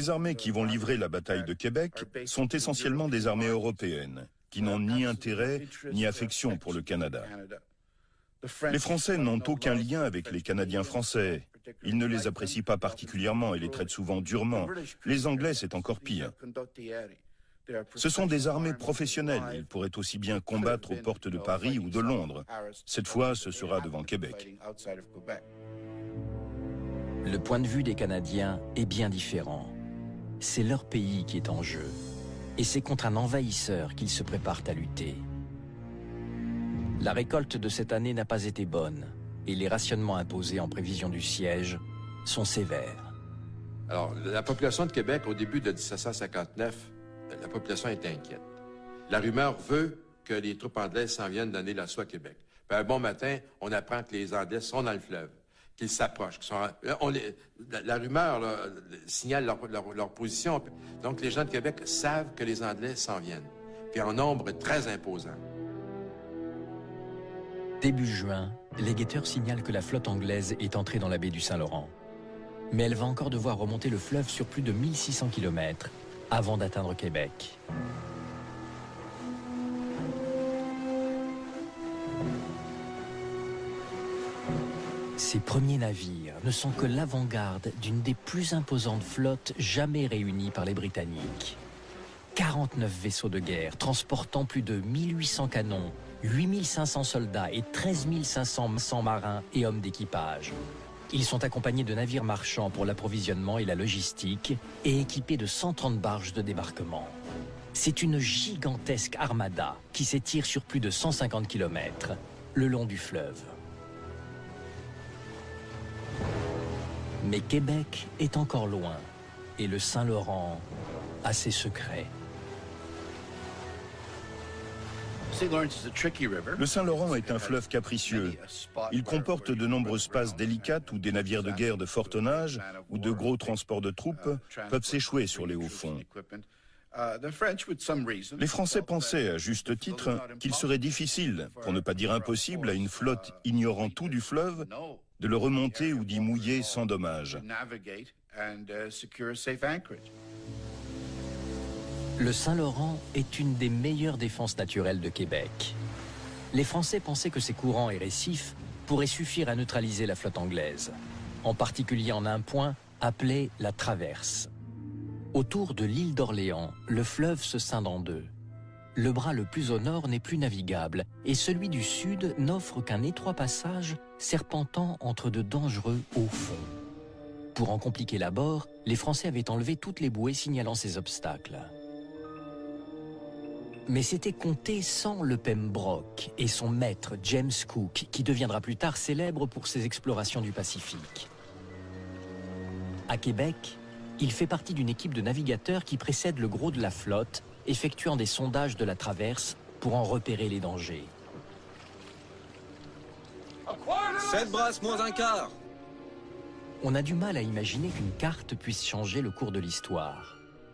[SPEAKER 6] armées qui vont livrer la bataille de Québec sont essentiellement des armées européennes, qui n'ont ni intérêt ni affection pour le Canada. Les Français n'ont aucun lien avec les Canadiens français. Ils ne les apprécient pas particulièrement et les traitent souvent durement. Les Anglais, c'est encore pire. Ce sont des armées professionnelles. Ils pourraient aussi bien combattre aux portes de Paris ou de Londres. Cette fois, ce sera devant Québec.
[SPEAKER 1] Le point de vue des Canadiens est bien différent. C'est leur pays qui est en jeu. Et c'est contre un envahisseur qu'ils se préparent à lutter. La récolte de cette année n'a pas été bonne et les rationnements imposés en prévision du siège sont sévères.
[SPEAKER 5] Alors, la population de Québec, au début de 1759, la population est inquiète. La rumeur veut que les troupes anglaises s'en viennent donner l'assaut à Québec. Puis un bon matin, on apprend que les Anglais sont dans le fleuve, qu'ils s'approchent. La rumeur là, signale leur position. Donc, les gens de Québec savent que les Anglais s'en viennent, puis en nombre très imposant.
[SPEAKER 1] Début juin, les guetteurs signalent que la flotte anglaise est entrée dans la baie du Saint-Laurent. Mais elle va encore devoir remonter le fleuve sur plus de 1600 km avant d'atteindre Québec. Ces premiers navires ne sont que l'avant-garde d'une des plus imposantes flottes jamais réunies par les Britanniques. 49 vaisseaux de guerre transportant plus de 1800 canons, 8500 soldats et 13 500 marins et hommes d'équipage. Ils sont accompagnés de navires marchands pour l'approvisionnement et la logistique et équipés de 130 barges de débarquement. C'est une gigantesque armada qui s'étire sur plus de 150 km le long du fleuve. Mais Québec est encore loin et le Saint-Laurent a ses secrets.
[SPEAKER 6] Le Saint-Laurent est un fleuve capricieux. Il comporte de nombreuses passes délicates où des navires de guerre de fort tonnage ou de gros transports de troupes peuvent s'échouer sur les hauts fonds. Les Français pensaient, à juste titre, qu'il serait difficile, pour ne pas dire impossible, à une flotte ignorant tout du fleuve, de le remonter ou d'y mouiller sans dommage.
[SPEAKER 1] Le Saint-Laurent est une des meilleures défenses naturelles de Québec. Les Français pensaient que ces courants et récifs pourraient suffire à neutraliser la flotte anglaise, en particulier en un point appelé la Traverse. Autour de l'île d'Orléans, le fleuve se scinde en deux. Le bras le plus au nord n'est plus navigable et celui du sud n'offre qu'un étroit passage serpentant entre de dangereux hauts fonds. Pour en compliquer l'abord, les Français avaient enlevé toutes les bouées signalant ces obstacles. Mais c'était compté sans le Pembroke et son maître James Cook, qui deviendra plus tard célèbre pour ses explorations du Pacifique. À Québec, il fait partie d'une équipe de navigateurs qui précède le gros de la flotte, effectuant des sondages de la Traverse pour en repérer les dangers.
[SPEAKER 8] 7 brasses moins un quart.
[SPEAKER 1] On a du mal à imaginer qu'une carte puisse changer le cours de l'histoire.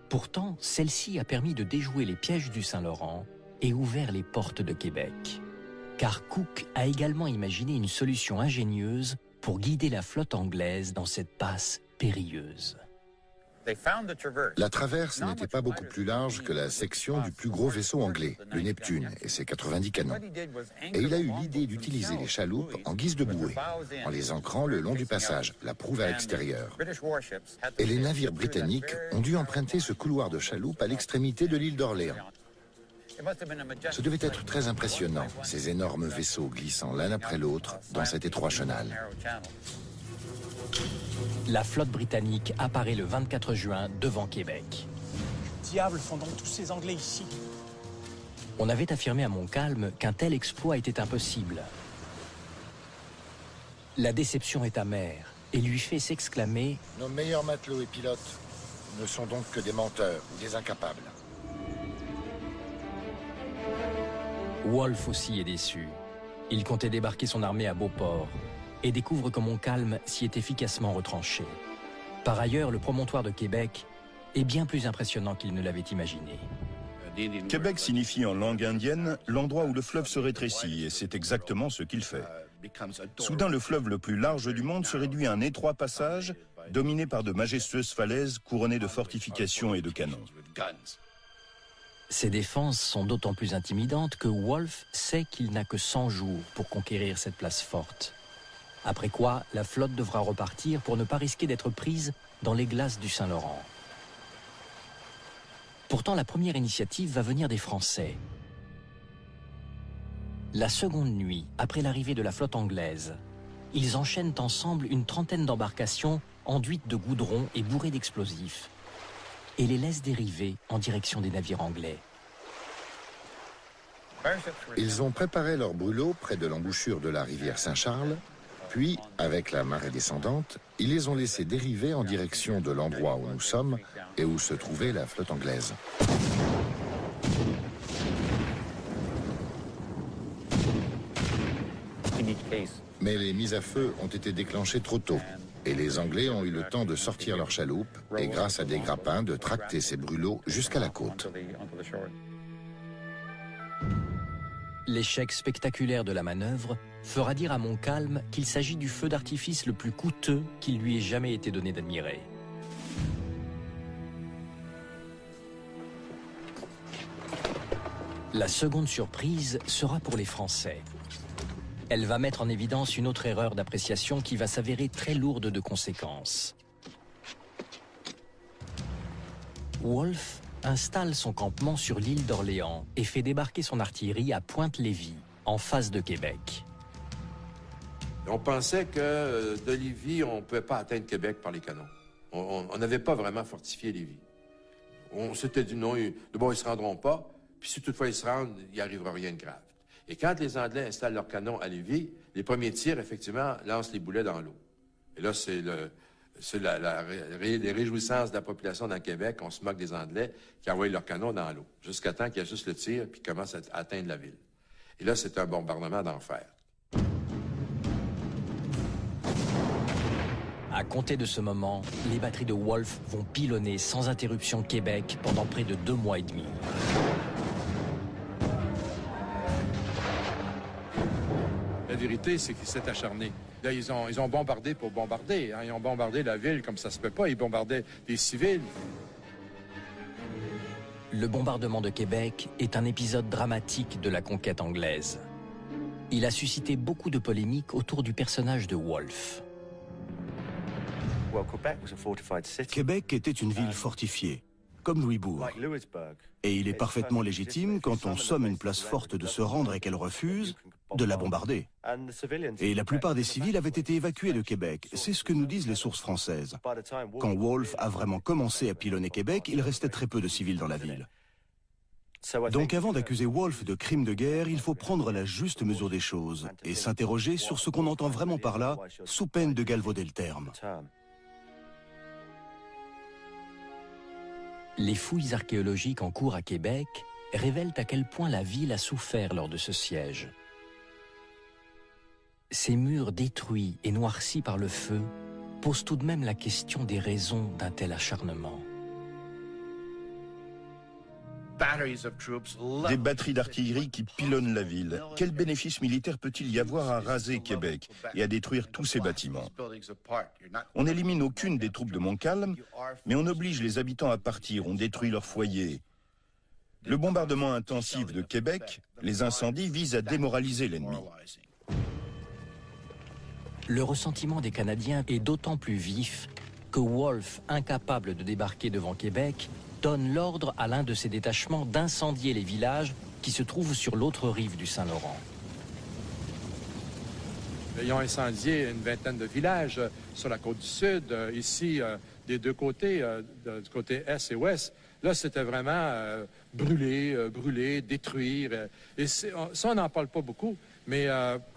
[SPEAKER 1] Pourtant, celle-ci a permis de déjouer les pièges du Saint-Laurent et ouvert les portes de Québec. Car Cook a également imaginé une solution ingénieuse pour guider la flotte anglaise dans cette passe périlleuse.
[SPEAKER 10] La Traverse n'était pas beaucoup plus large que la section du plus gros vaisseau anglais, le Neptune, et ses 90 canons. Et il a eu l'idée d'utiliser les chaloupes en guise de bouée, en les ancrant le long du passage, la proue vers l'extérieur. Et les navires britanniques ont dû emprunter ce couloir de chaloupes à l'extrémité de l'île d'Orléans. Ce devait être très impressionnant, ces énormes vaisseaux glissant l'un après l'autre dans cet étroit chenal.
[SPEAKER 1] La flotte britannique apparaît le 24 juin devant Québec.
[SPEAKER 11] Que diable font donc tous ces Anglais ici?
[SPEAKER 1] On avait affirmé à Montcalm qu'un tel exploit était impossible. La déception est amère et lui fait s'exclamer
[SPEAKER 10] « Nos meilleurs matelots et pilotes ne sont donc que des menteurs ou des incapables. »
[SPEAKER 1] Wolfe aussi est déçu. Il comptait débarquer son armée à Beauport et découvre que Montcalm s'y est efficacement retranché. Par ailleurs, le promontoire de Québec est bien plus impressionnant qu'il ne l'avait imaginé.
[SPEAKER 6] Québec signifie en langue indienne l'endroit où le fleuve se rétrécit, et c'est exactement ce qu'il fait. Soudain, le fleuve le plus large du monde se réduit à un étroit passage, dominé par de majestueuses falaises couronnées de fortifications et de canons.
[SPEAKER 1] Ces défenses sont d'autant plus intimidantes que Wolfe sait qu'il n'a que 100 jours pour conquérir cette place forte. Après quoi, la flotte devra repartir pour ne pas risquer d'être prise dans les glaces du Saint-Laurent. Pourtant, la première initiative va venir des Français. La seconde nuit, après l'arrivée de la flotte anglaise, ils enchaînent ensemble une trentaine d'embarcations enduites de goudron et bourrées d'explosifs et les laissent dériver en direction des navires anglais.
[SPEAKER 10] Ils ont préparé leurs brûlots près de l'embouchure de la rivière Saint-Charles. Puis, avec la marée descendante, ils les ont laissés dériver en direction de l'endroit où nous sommes et où se trouvait la flotte anglaise. Mais les mises à feu ont été déclenchées trop tôt et les Anglais ont eu le temps de sortir leurs chaloupes et grâce à des grappins de tracter ces brûlots jusqu'à la côte.
[SPEAKER 1] L'échec spectaculaire de la manœuvre fera dire à Montcalm qu'il s'agit du feu d'artifice le plus coûteux qu'il lui ait jamais été donné d'admirer. La seconde surprise sera pour les Français. Elle va mettre en évidence une autre erreur d'appréciation qui va s'avérer très lourde de conséquences. Wolfe installe son campement sur l'île d'Orléans et fait débarquer son artillerie à Pointe-Lévis, en face de Québec.
[SPEAKER 5] On pensait que de Lévis, on ne pouvait pas atteindre Québec par les canons. On n'avait pas vraiment fortifié Lévis. On s'était dit non, d'abord ils ne se rendront pas, puis si toutefois ils se rendent, il n'arrivera rien de grave. Et quand les Anglais installent leurs canons à Lévis, les premiers tirs, effectivement, lancent les boulets dans l'eau. Et là, c'est les réjouissances de la population dans Québec. On se moque des Anglais qui envoient leurs canons dans l'eau, jusqu'à temps qu'il y a juste le tir, puis commence à atteindre la ville. Et là, c'est un bombardement d'enfer.
[SPEAKER 1] À compter de ce moment, les batteries de Wolfe vont pilonner sans interruption Québec pendant près de 2 mois et demi.
[SPEAKER 5] La
[SPEAKER 12] vérité, c'est qu'il s'est acharné. Là, ils ont bombardé pour bombarder. Hein. Ils ont bombardé la ville comme ça se peut pas. Ils bombardaient des civils.
[SPEAKER 1] Le bombardement de Québec est un épisode dramatique de la conquête anglaise. Il a suscité beaucoup de polémiques autour du personnage de Wolfe.
[SPEAKER 2] Québec était une ville fortifiée, comme Louisbourg. Et il est parfaitement légitime, quand on somme une place forte de se rendre et qu'elle refuse, de la bombarder. Et la plupart des civils avaient été évacués de Québec. C'est ce que nous disent les sources françaises. Quand Wolfe a vraiment commencé à pilonner Québec, il restait très peu de civils dans la ville. Donc avant d'accuser Wolfe de crimes de guerre, il faut prendre la juste mesure des choses et s'interroger sur ce qu'on entend vraiment par là, sous peine de galvauder le terme.
[SPEAKER 1] Les fouilles archéologiques en cours à Québec révèlent à quel point la ville a souffert lors de ce siège. Ces murs détruits et noircis par le feu posent tout de même la question des raisons d'un tel acharnement.
[SPEAKER 6] Des batteries d'artillerie qui pilonnent la ville. Quel bénéfice militaire peut-il y avoir à raser Québec et à détruire tous ces bâtiments? On n'élimine aucune des troupes de Montcalm, mais on oblige les habitants à partir, on détruit leurs foyers. Le bombardement intensif de Québec, les incendies visent à démoraliser l'ennemi.
[SPEAKER 1] Le ressentiment des Canadiens est d'autant plus vif que Wolfe, incapable de débarquer devant Québec, donne l'ordre à l'un de ses détachements d'incendier les villages qui se trouvent sur l'autre rive du Saint-Laurent.
[SPEAKER 12] Ils ont incendié une vingtaine de villages sur la côte du Sud, ici, des deux côtés, du côté Est et Ouest. Là, c'était vraiment brûler, détruire. Et ça, on n'en parle pas beaucoup. Mais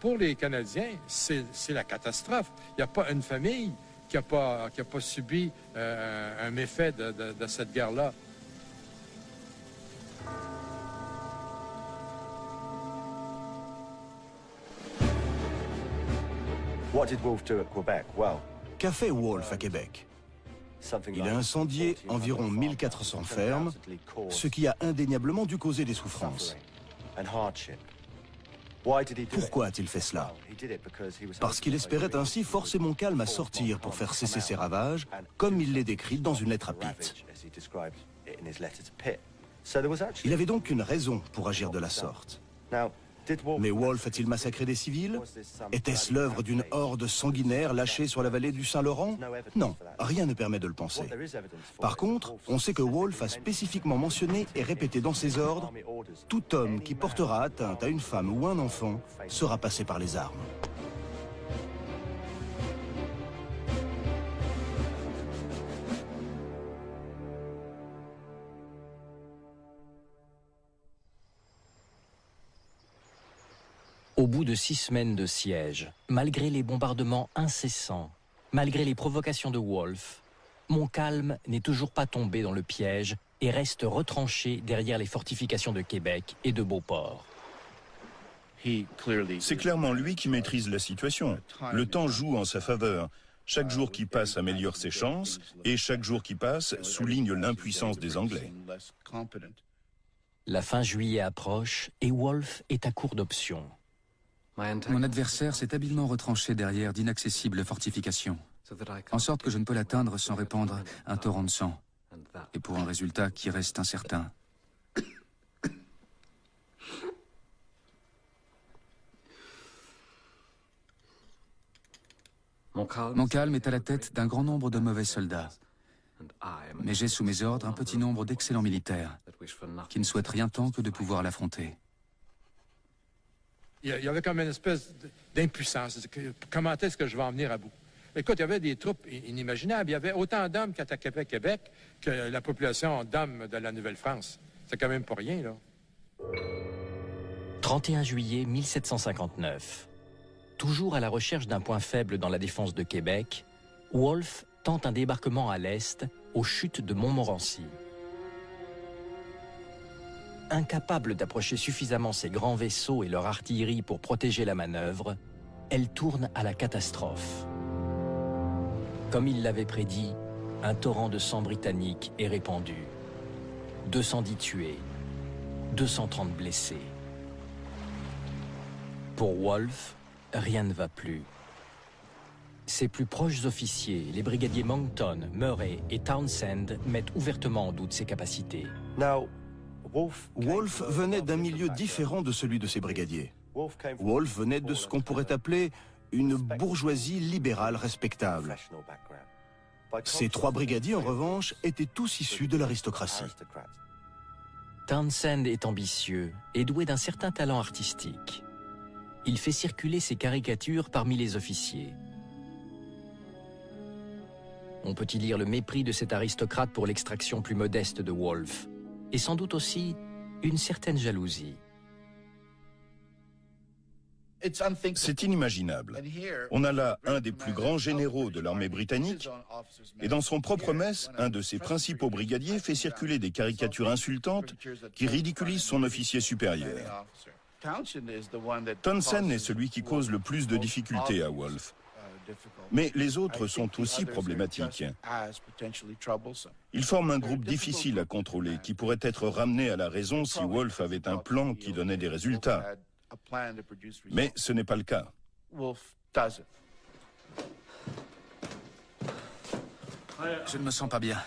[SPEAKER 12] pour les Canadiens, c'est la catastrophe. Il n'y a pas une famille qui n'a pas subi un méfait de cette guerre-là.
[SPEAKER 2] Qu'a fait Wolfe à Québec? Il a incendié environ 1400 fermes, ce qui a indéniablement dû causer des souffrances. Pourquoi a-t-il fait cela? Parce qu'il espérait ainsi forcer Montcalm à sortir pour faire cesser ses ravages, comme il les décrit dans une lettre à Pitt. Il avait donc une raison pour agir de la sorte. Mais Wolfe a-t-il massacré des civils? Était-ce l'œuvre d'une horde sanguinaire lâchée sur la vallée du Saint-Laurent? Non, rien ne permet de le penser. Par contre, on sait que Wolfe a spécifiquement mentionné et répété dans ses ordres « Tout homme qui portera atteinte à une femme ou un enfant sera passé par les armes ».
[SPEAKER 1] Au bout de 6 semaines de siège, malgré les bombardements incessants, malgré les provocations de Wolfe, Montcalm n'est toujours pas tombé dans le piège et reste retranché derrière les fortifications de Québec et de Beauport.
[SPEAKER 6] C'est clairement lui qui maîtrise la situation. Le temps joue en sa faveur. Chaque jour qui passe améliore ses chances et chaque jour qui passe souligne l'impuissance des Anglais.
[SPEAKER 1] La fin juillet approche et Wolfe est à court d'options.
[SPEAKER 7] Mon adversaire s'est habilement retranché derrière d'inaccessibles fortifications, en sorte que je ne peux l'atteindre sans répandre un torrent de sang, et pour un résultat qui reste incertain. Montcalm est à la tête d'un grand nombre de mauvais soldats, mais j'ai sous mes ordres un petit nombre d'excellents militaires qui ne souhaitent rien tant que de pouvoir l'affronter.
[SPEAKER 12] Il y avait comme une espèce d'impuissance. Comment est-ce que je vais en venir à bout? Écoute, il y avait des troupes inimaginables. Il y avait autant d'hommes qui attaquaient Québec que la population d'hommes de la Nouvelle-France. C'est quand même pas rien, là.
[SPEAKER 1] 31 juillet 1759. Toujours à la recherche d'un point faible dans la défense de Québec, Wolfe tente un débarquement à l'est, aux chutes de Montmorency. Incapable d'approcher suffisamment ses grands vaisseaux et leur artillerie pour protéger la manœuvre, elle tourne à la catastrophe. Comme il l'avait prédit, un torrent de sang britannique est répandu. 210 tués, 230 blessés. Pour Wolfe, rien ne va plus. Ses plus proches officiers, les brigadiers Monckton, Murray et Townshend, mettent ouvertement en doute ses capacités.
[SPEAKER 2] Wolfe venait d'un milieu différent de celui de ses brigadiers. Wolfe venait de ce qu'on pourrait appeler une bourgeoisie libérale respectable. Ces 3 brigadiers, en revanche, étaient tous issus de l'aristocratie.
[SPEAKER 1] Townshend est ambitieux et doué d'un certain talent artistique. Il fait circuler ses caricatures parmi les officiers. On peut y lire le mépris de cet aristocrate pour l'extraction plus modeste de Wolfe, et sans doute aussi une certaine jalousie.
[SPEAKER 6] C'est inimaginable. On a là un des plus grands généraux de l'armée britannique, et dans son propre mess, un de ses principaux brigadiers fait circuler des caricatures insultantes qui ridiculisent son officier supérieur. Townshend est celui qui cause le plus de difficultés à Wolfe. Mais les autres sont aussi problématiques. Ils forment un groupe difficile à contrôler, qui pourrait être ramené à la raison si Wolfe avait un plan qui donnait des résultats. Mais ce n'est pas le cas.
[SPEAKER 7] Je ne me sens pas bien.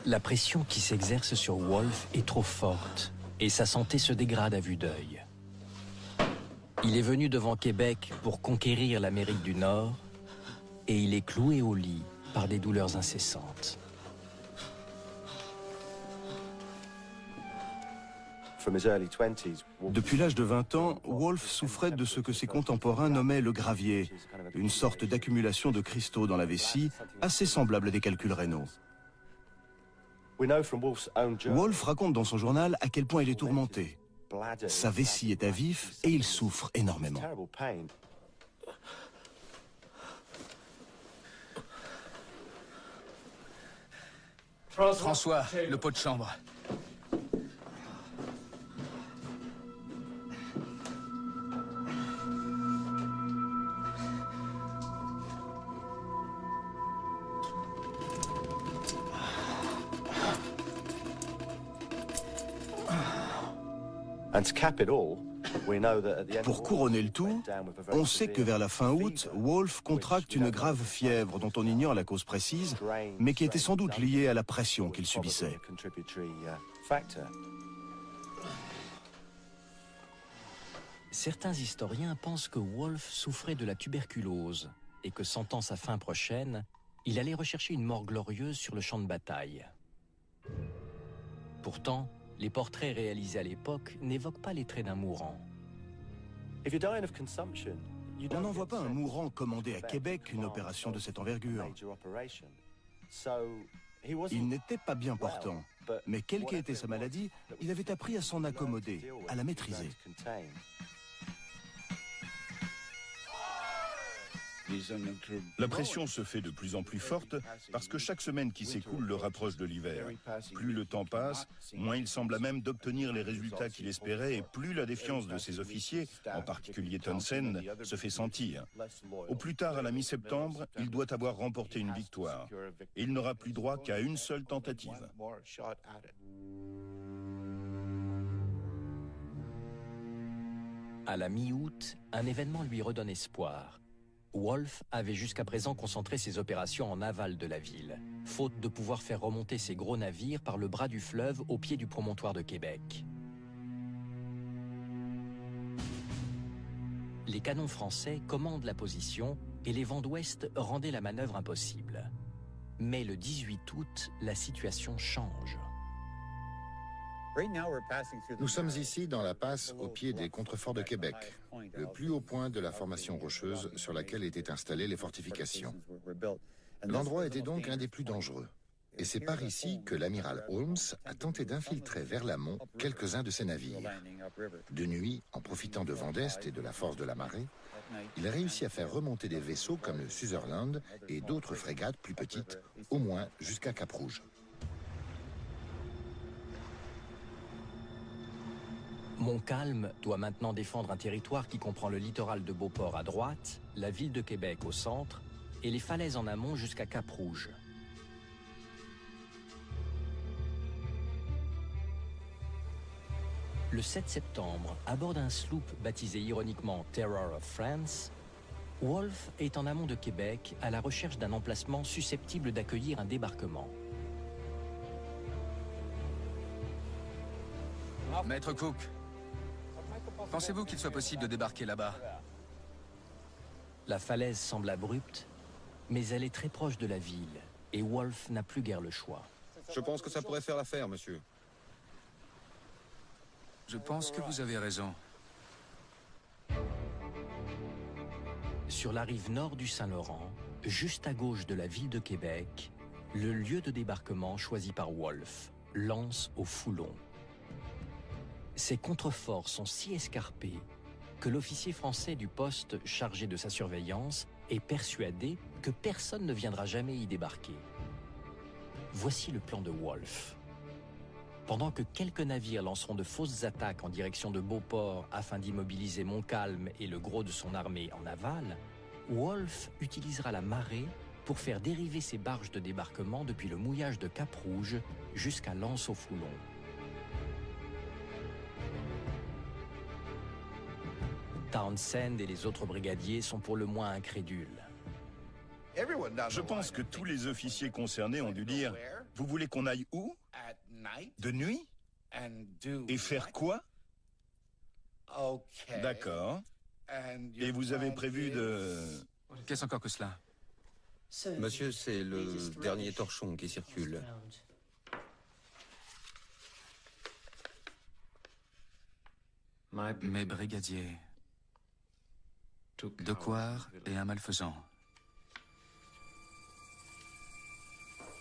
[SPEAKER 1] La pression qui s'exerce sur Wolfe est trop forte, et sa santé se dégrade à vue d'œil. Il est venu devant Québec pour conquérir l'Amérique du Nord, et il est cloué au lit par des douleurs incessantes.
[SPEAKER 2] Depuis l'âge de 20 ans, Wolfe souffrait de ce que ses contemporains nommaient le gravier, une sorte d'accumulation de cristaux dans la vessie, assez semblable à des calculs rénaux. Wolfe raconte dans son journal à quel point il est tourmenté. Sa vessie est à vif et il souffre énormément.
[SPEAKER 7] François, le pot de chambre.
[SPEAKER 2] Pour couronner le tout, on sait que vers la fin août, Wolfe contracte une grave fièvre dont on ignore la cause précise, mais qui était sans doute liée à la pression qu'il subissait.
[SPEAKER 1] Certains historiens pensent que Wolfe souffrait de la tuberculose et que, sentant sa fin prochaine, il allait rechercher une mort glorieuse sur le champ de bataille. Pourtant, les portraits réalisés à l'époque n'évoquent pas les traits d'un mourant.
[SPEAKER 2] On n'envoie pas un mourant commander à Québec une opération de cette envergure. Il n'était pas bien portant, mais quelle qu'ait été sa maladie, il avait appris à s'en accommoder, à la maîtriser.
[SPEAKER 6] La pression se fait de plus en plus forte parce que chaque semaine qui s'écoule le rapproche de l'hiver. Plus le temps passe, moins il semble à même d'obtenir les résultats qu'il espérait et plus la défiance de ses officiers, en particulier Townshend, se fait sentir. Au plus tard, à la mi-septembre, il doit avoir remporté une victoire et il n'aura plus droit qu'à une seule tentative.
[SPEAKER 1] À la mi-août, un événement lui redonne espoir. Wolfe avait jusqu'à présent concentré ses opérations en aval de la ville, faute de pouvoir faire remonter ses gros navires par le bras du fleuve au pied du promontoire de Québec. Les canons français commandent la position et les vents d'ouest rendaient la manœuvre impossible. Mais le 18 août, la situation change.
[SPEAKER 10] Nous sommes ici dans la passe au pied des contreforts de Québec, le plus haut point de la formation rocheuse sur laquelle étaient installées les fortifications. L'endroit était donc un des plus dangereux. Et c'est par ici que l'amiral Holmes a tenté d'infiltrer vers l'amont quelques-uns de ses navires. De nuit, en profitant de vent d'est et de la force de la marée, il a réussi à faire remonter des vaisseaux comme le Sutherland et d'autres frégates plus petites, au moins jusqu'à Cap-Rouge.
[SPEAKER 1] Montcalm doit maintenant défendre un territoire qui comprend le littoral de Beauport à droite, la ville de Québec au centre et les falaises en amont jusqu'à Cap-Rouge. Le 7 septembre, à bord d'un sloop baptisé ironiquement Terror of France, Wolfe est en amont de Québec à la recherche d'un emplacement susceptible d'accueillir un débarquement.
[SPEAKER 7] Maître Cook, pensez-vous qu'il soit possible de débarquer là-bas?
[SPEAKER 1] La falaise semble abrupte, mais elle est très proche de la ville et Wolfe n'a plus guère le choix.
[SPEAKER 13] Je pense que ça pourrait faire l'affaire, monsieur.
[SPEAKER 7] Je pense que vous avez raison.
[SPEAKER 1] Sur la rive nord du Saint-Laurent, juste à gauche de la ville de Québec, le lieu de débarquement choisi par Wolfe, l'Anse au Foulon. Ces contreforts sont si escarpés que l'officier français du poste chargé de sa surveillance est persuadé que personne ne viendra jamais y débarquer. Voici le plan de Wolfe. Pendant que quelques navires lanceront de fausses attaques en direction de Beauport afin d'immobiliser Montcalm et le gros de son armée en aval, Wolfe utilisera la marée pour faire dériver ses barges de débarquement depuis le mouillage de Cap-Rouge jusqu'à l'Anse au Foulon. Townsend et les autres brigadiers sont pour le moins incrédules.
[SPEAKER 6] Je pense que tous les officiers concernés ont dû dire « Vous voulez qu'on aille où? De nuit? Et faire quoi? » D'accord. Et vous avez prévu de...
[SPEAKER 7] Qu'est-ce encore que cela?
[SPEAKER 13] Monsieur, c'est le dernier torchon qui circule.
[SPEAKER 7] Mes brigadiers. Deux couards et un malfaisant.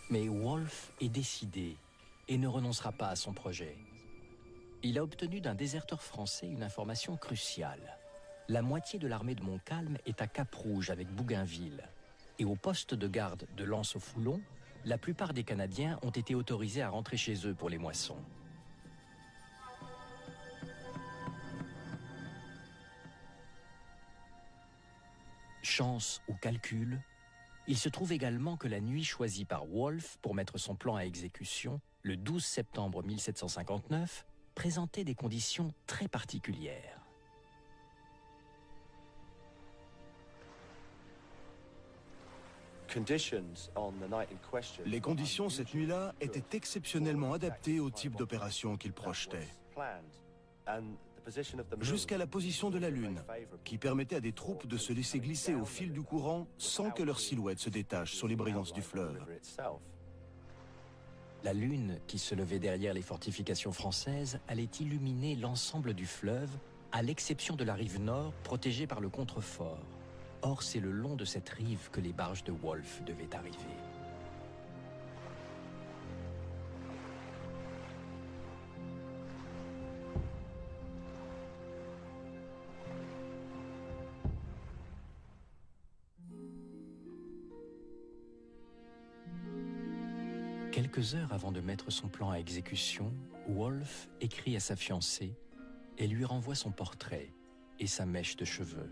[SPEAKER 1] Mais Wolfe est décidé et ne renoncera pas à son projet. Il a obtenu d'un déserteur français une information cruciale. La moitié de l'armée de Montcalm est à Cap-Rouge avec Bougainville. Et au poste de garde de l'Anse au Foulon, la plupart des Canadiens ont été autorisés à rentrer chez eux pour les moissons. Chance ou calcul, il se trouve également que la nuit choisie par Wolfe pour mettre son plan à exécution, le 12 septembre 1759, présentait des conditions très particulières.
[SPEAKER 2] Les conditions cette nuit-là étaient exceptionnellement adaptées au type d'opération qu'il projetait. Jusqu'à la position de la Lune, qui permettait à des troupes de se laisser glisser au fil du courant sans que leur silhouette se détache sur les brisances du fleuve.
[SPEAKER 1] La Lune, qui se levait derrière les fortifications françaises, allait illuminer l'ensemble du fleuve, à l'exception de la rive nord, protégée par le contrefort. Or, c'est le long de cette rive que les barges de Wolfe devaient arriver. Quelques heures avant de mettre son plan à exécution, Wolfe écrit à sa fiancée et lui renvoie son portrait et sa mèche de cheveux.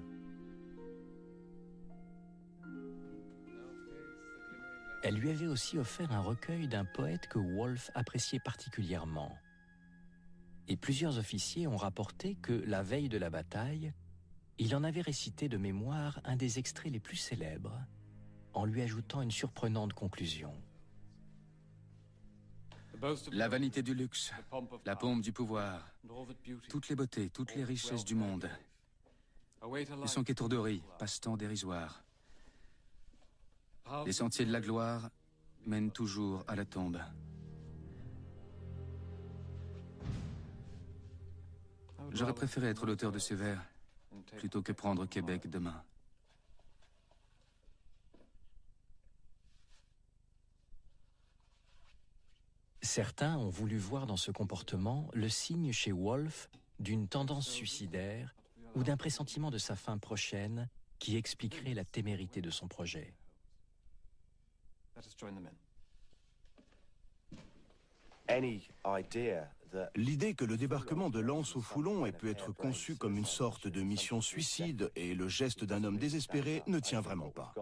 [SPEAKER 1] Elle lui avait aussi offert un recueil d'un poète que Wolfe appréciait particulièrement. Et plusieurs officiers ont rapporté que, la veille de la bataille, il en avait récité de mémoire un des extraits les plus célèbres, en lui ajoutant une surprenante conclusion.
[SPEAKER 7] La vanité du luxe, la pompe du pouvoir, toutes les beautés, toutes les richesses du monde. Ils sont qu'étourderies, passe-temps dérisoires. Les sentiers de la gloire mènent toujours à la tombe. J'aurais préféré être l'auteur de ces vers plutôt que prendre Québec demain.
[SPEAKER 1] Certains ont voulu voir dans ce comportement le signe chez Wolfe d'une tendance suicidaire ou d'un pressentiment de sa fin prochaine qui expliquerait la témérité de son projet.
[SPEAKER 2] L'idée que le débarquement de l'Anse au Foulon ait pu être conçu comme une sorte de mission suicide et le geste d'un homme désespéré ne tient vraiment pas.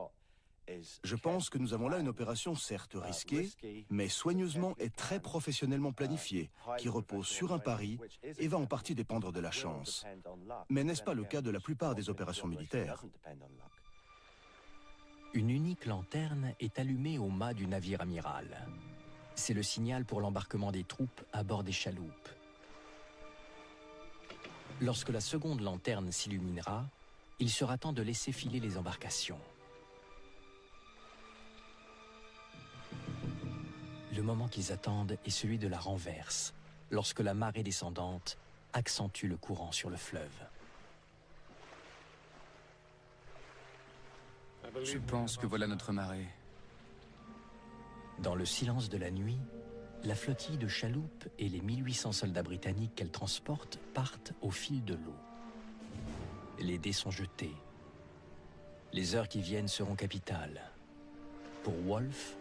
[SPEAKER 2] Je pense que nous avons là une opération certes risquée, mais soigneusement et très professionnellement planifiée, qui repose sur un pari et va en partie dépendre de la chance. Mais n'est-ce pas le cas de la plupart des opérations militaires?
[SPEAKER 1] Une unique lanterne est allumée au mât du navire amiral. C'est le signal pour l'embarquement des troupes à bord des chaloupes. Lorsque la seconde lanterne s'illuminera, il sera temps de laisser filer les embarcations. Le moment qu'ils attendent est celui de la renverse, lorsque la marée descendante accentue le courant sur le fleuve.
[SPEAKER 7] Je pense que voilà notre marée.
[SPEAKER 1] Dans le silence de la nuit, la flottille de chaloupes et les 1800 soldats britanniques qu'elle transporte partent au fil de l'eau. Les dés sont jetés. Les heures qui viennent seront capitales. Pour Wolfe,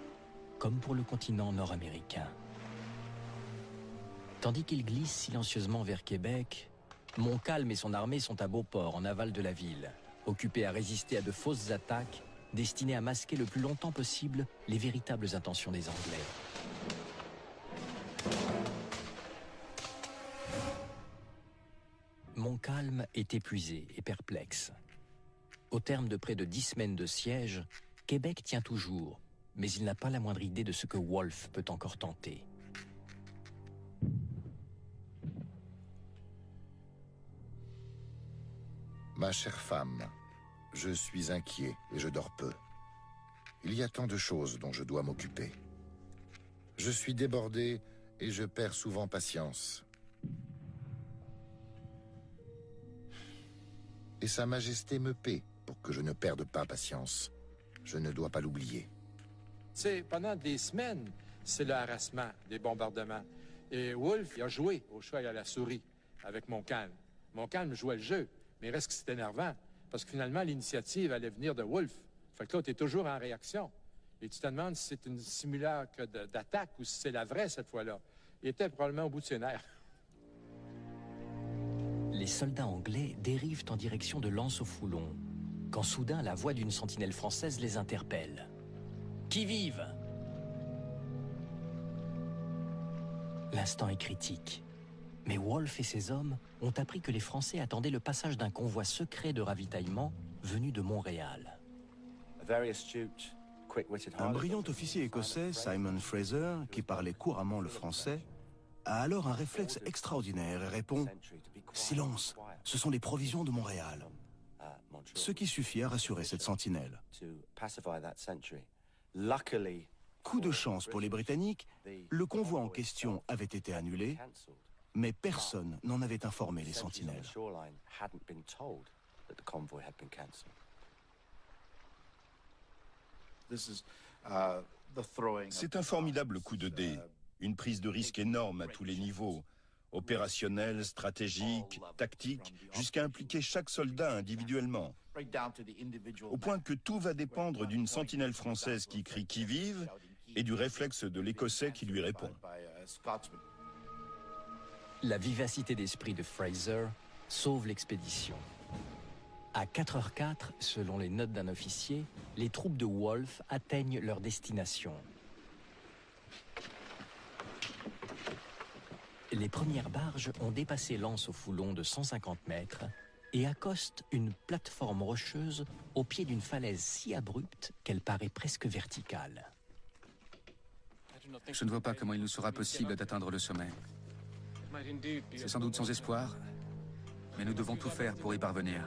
[SPEAKER 1] comme pour le continent nord-américain. Tandis qu'il glisse silencieusement vers Québec, Montcalm et son armée sont à Beauport, en aval de la ville, occupés à résister à de fausses attaques destinées à masquer le plus longtemps possible les véritables intentions des Anglais. Montcalm est épuisé et perplexe. Au terme de près de 10 semaines de siège, Québec tient toujours, mais il n'a pas la moindre idée de ce que Wolfe peut encore tenter.
[SPEAKER 10] Ma chère femme, je suis inquiet et je dors peu. Il y a tant de choses dont je dois m'occuper. Je suis débordé et je perds souvent patience. Et Sa Majesté me paie pour que je ne perde pas patience. Je ne dois pas l'oublier.
[SPEAKER 12] Pendant des semaines, c'est le harassement, des bombardements. Et Wolfe, il a joué au chat et à la souris avec Montcalm. Montcalm jouait le jeu, mais il reste que c'est énervant, parce que finalement, l'initiative allait venir de Wolfe. Fait que là, tu es toujours en réaction. Et tu te demandes si c'est une simulacre d'attaque ou si c'est la vraie cette fois-là. Il était probablement au bout de ses nerfs.
[SPEAKER 1] Les soldats anglais dérivent en direction de Lens-au-Foulon, quand soudain la voix d'une sentinelle française les interpelle. Qui vive! L'instant est critique. Mais Wolfe et ses hommes ont appris que les Français attendaient le passage d'un convoi secret de ravitaillement venu de Montréal.
[SPEAKER 2] Un brillant officier écossais, Simon Fraser, qui parlait couramment le français, a alors un réflexe extraordinaire et répond « Silence, ce sont les provisions de Montréal ». Ce qui suffit à rassurer cette sentinelle. Coup de chance pour les Britanniques, le convoi en question avait été annulé, mais personne n'en avait informé les sentinelles.
[SPEAKER 6] C'est un formidable coup de dé, une prise de risque énorme à tous les niveaux, opérationnel, stratégique, tactique, jusqu'à impliquer chaque soldat individuellement. Au point que tout va dépendre d'une sentinelle française qui crie « Qui vive ?» et du réflexe de l'Écossais qui lui répond.
[SPEAKER 1] La vivacité d'esprit de Fraser sauve l'expédition. À 4h04, selon les notes d'un officier, les troupes de Wolfe atteignent leur destination. Les premières barges ont dépassé Lens-au-Foulon de 150 mètres et accostent une plateforme rocheuse au pied d'une falaise si abrupte qu'elle paraît presque verticale.
[SPEAKER 7] Je ne vois pas comment il nous sera possible d'atteindre le sommet. C'est sans doute sans espoir, mais nous devons tout faire pour y parvenir.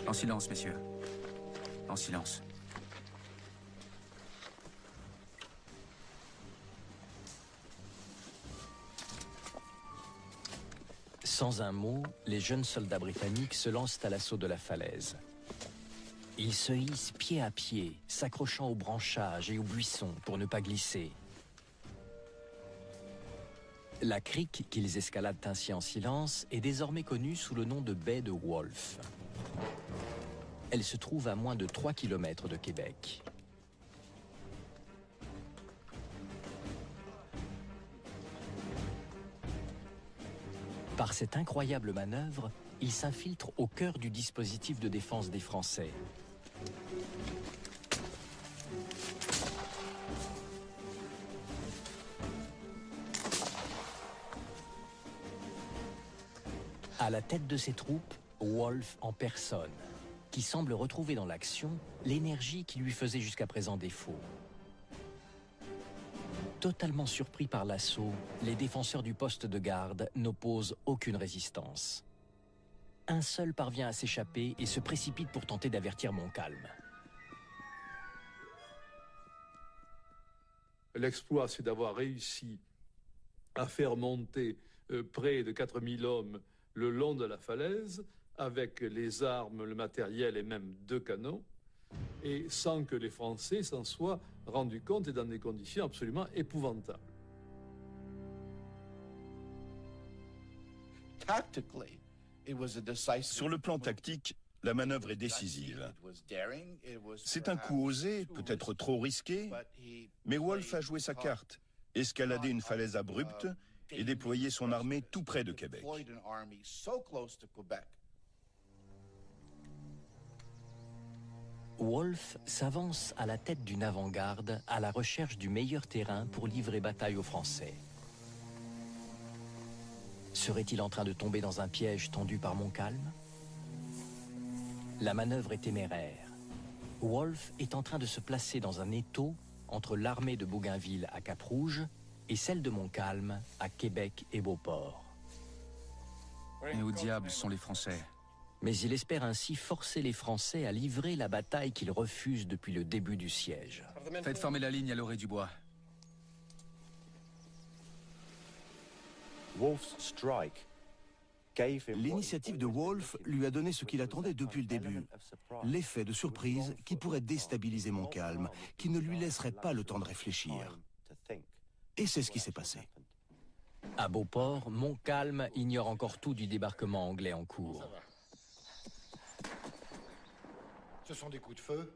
[SPEAKER 7] En silence, messieurs. En silence.
[SPEAKER 1] Sans un mot, les jeunes soldats britanniques se lancent à l'assaut de la falaise. Ils se hissent pied à pied, s'accrochant aux branchages et aux buissons pour ne pas glisser. La crique qu'ils escaladent ainsi en silence est désormais connue sous le nom de baie de Wolfe. Elle se trouve à moins de 3 km de Québec. Par cette incroyable manœuvre, il s'infiltre au cœur du dispositif de défense des Français. À la tête de ses troupes, Wolfe en personne, qui semble retrouver dans l'action l'énergie qui lui faisait jusqu'à présent défaut. Totalement surpris par l'assaut, les défenseurs du poste de garde n'opposent aucune résistance. Un seul parvient à s'échapper et se précipite pour tenter d'avertir Montcalm.
[SPEAKER 3] L'exploit, c'est d'avoir réussi à faire monter près de 4000 hommes le long de la falaise, avec les armes, le matériel et même 2 canons, et sans que les Français s'en soient rendus compte et dans des conditions absolument épouvantables.
[SPEAKER 6] Sur le plan tactique, la manœuvre est décisive. C'est un coup osé, peut-être trop risqué, mais Wolfe a joué sa carte, escaladé une falaise abrupte et déployé son armée tout près de Québec.
[SPEAKER 1] Wolfe s'avance à la tête d'une avant-garde à la recherche du meilleur terrain pour livrer bataille aux Français. Serait-il en train de tomber dans un piège tendu par Montcalm? La manœuvre est téméraire. Wolfe est en train de se placer dans un étau entre l'armée de Bougainville à Cap-Rouge et celle de Montcalm à Québec et Beauport.
[SPEAKER 7] Et où diable sont les Français?
[SPEAKER 1] Mais il espère ainsi forcer les Français à livrer la bataille qu'ils refusent depuis le début du siège.
[SPEAKER 7] Faites former la ligne à l'orée du bois.
[SPEAKER 2] L'initiative de Wolfe lui a donné ce qu'il attendait depuis le début, l'effet de surprise qui pourrait déstabiliser Montcalm, qui ne lui laisserait pas le temps de réfléchir. Et c'est ce qui s'est passé.
[SPEAKER 1] À Beauport, Montcalm ignore encore tout du débarquement anglais en cours.
[SPEAKER 10] Ce sont des coups de feu?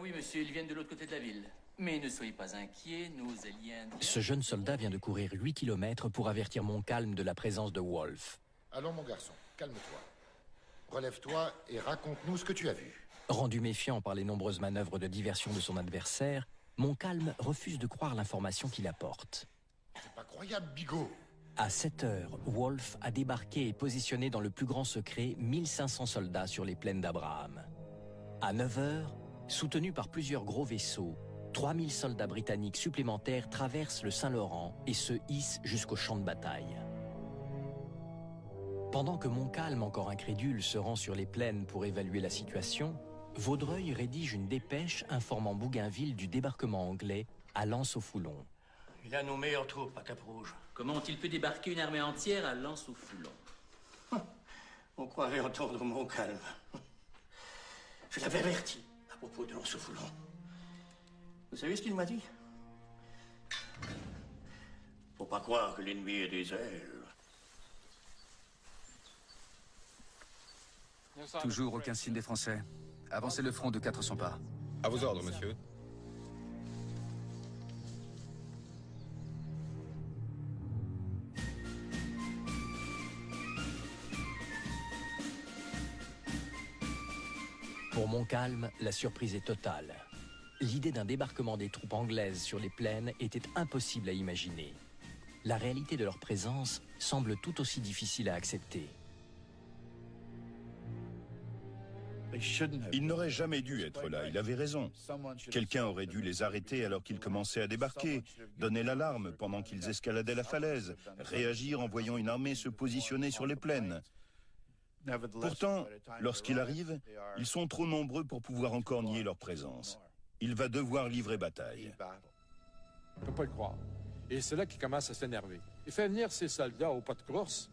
[SPEAKER 14] Oui, monsieur, ils viennent de l'autre côté de la ville. Mais ne soyez pas inquiets, nos alliés indiens...
[SPEAKER 1] Ce jeune soldat vient de courir 8 kilomètres pour avertir Montcalm de la présence de Wolfe.
[SPEAKER 10] Allons, mon garçon, calme-toi. Relève-toi et raconte-nous ce que tu as vu.
[SPEAKER 1] Rendu méfiant par les nombreuses manœuvres de diversion de son adversaire, Montcalm refuse de croire l'information qu'il apporte.
[SPEAKER 10] C'est pas croyable, Bigot.
[SPEAKER 1] À 7 heures, Wolfe a débarqué et positionné dans le plus grand secret 1500 soldats sur les plaines d'Abraham. À 9 heures, soutenus par plusieurs gros vaisseaux, 3000 soldats britanniques supplémentaires traversent le Saint-Laurent et se hissent jusqu'au champ de bataille. Pendant que Montcalm, encore incrédule, se rend sur les plaines pour évaluer la situation, Vaudreuil rédige une dépêche informant Bougainville du débarquement anglais à Lens-au-Foulon.
[SPEAKER 9] Il a nos meilleures troupes à Cap-Rouge.
[SPEAKER 14] Comment ont-il pu débarquer une armée entière à Lens-au-Foulon?
[SPEAKER 9] On croirait entendre Montcalm. Je l'avais averti à propos de Lens-au-Foulon. Vous savez ce qu'il m'a dit? Faut pas croire que l'ennemi ait des ailes.
[SPEAKER 7] Toujours aucun signe des Français. Avancez le front de 400 pas.
[SPEAKER 13] À vos ordres, monsieur.
[SPEAKER 1] Pour Montcalm, la surprise est totale. L'idée d'un débarquement des troupes anglaises sur les plaines était impossible à imaginer. La réalité de leur présence semble tout aussi difficile à accepter.
[SPEAKER 6] Il n'aurait jamais dû être là, il avait raison. Quelqu'un aurait dû les arrêter alors qu'ils commençaient à débarquer, donner l'alarme pendant qu'ils escaladaient la falaise, réagir en voyant une armée se positionner sur les plaines. Pourtant, lorsqu'il arrive, ils sont trop nombreux pour pouvoir encore nier leur présence. Il va devoir livrer bataille.
[SPEAKER 12] On ne peut pas le croire. Et c'est là qu'il commence à s'énerver. Il fait venir ses soldats au pas de course,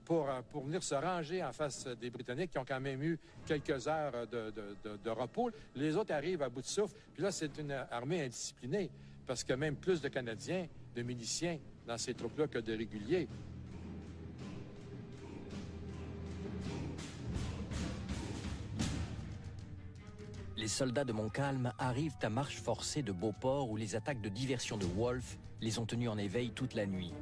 [SPEAKER 12] pour venir se ranger en face des Britanniques qui ont quand même eu quelques heures de repos. Les autres arrivent à bout de souffle. Puis là, c'est une armée indisciplinée, parce qu'il y a même plus de Canadiens, de miliciens dans ces troupes-là que de réguliers.
[SPEAKER 1] Les soldats de Montcalm arrivent à marche forcée de Beauport où les attaques de diversion de Wolfe les ont tenus en éveil toute la nuit.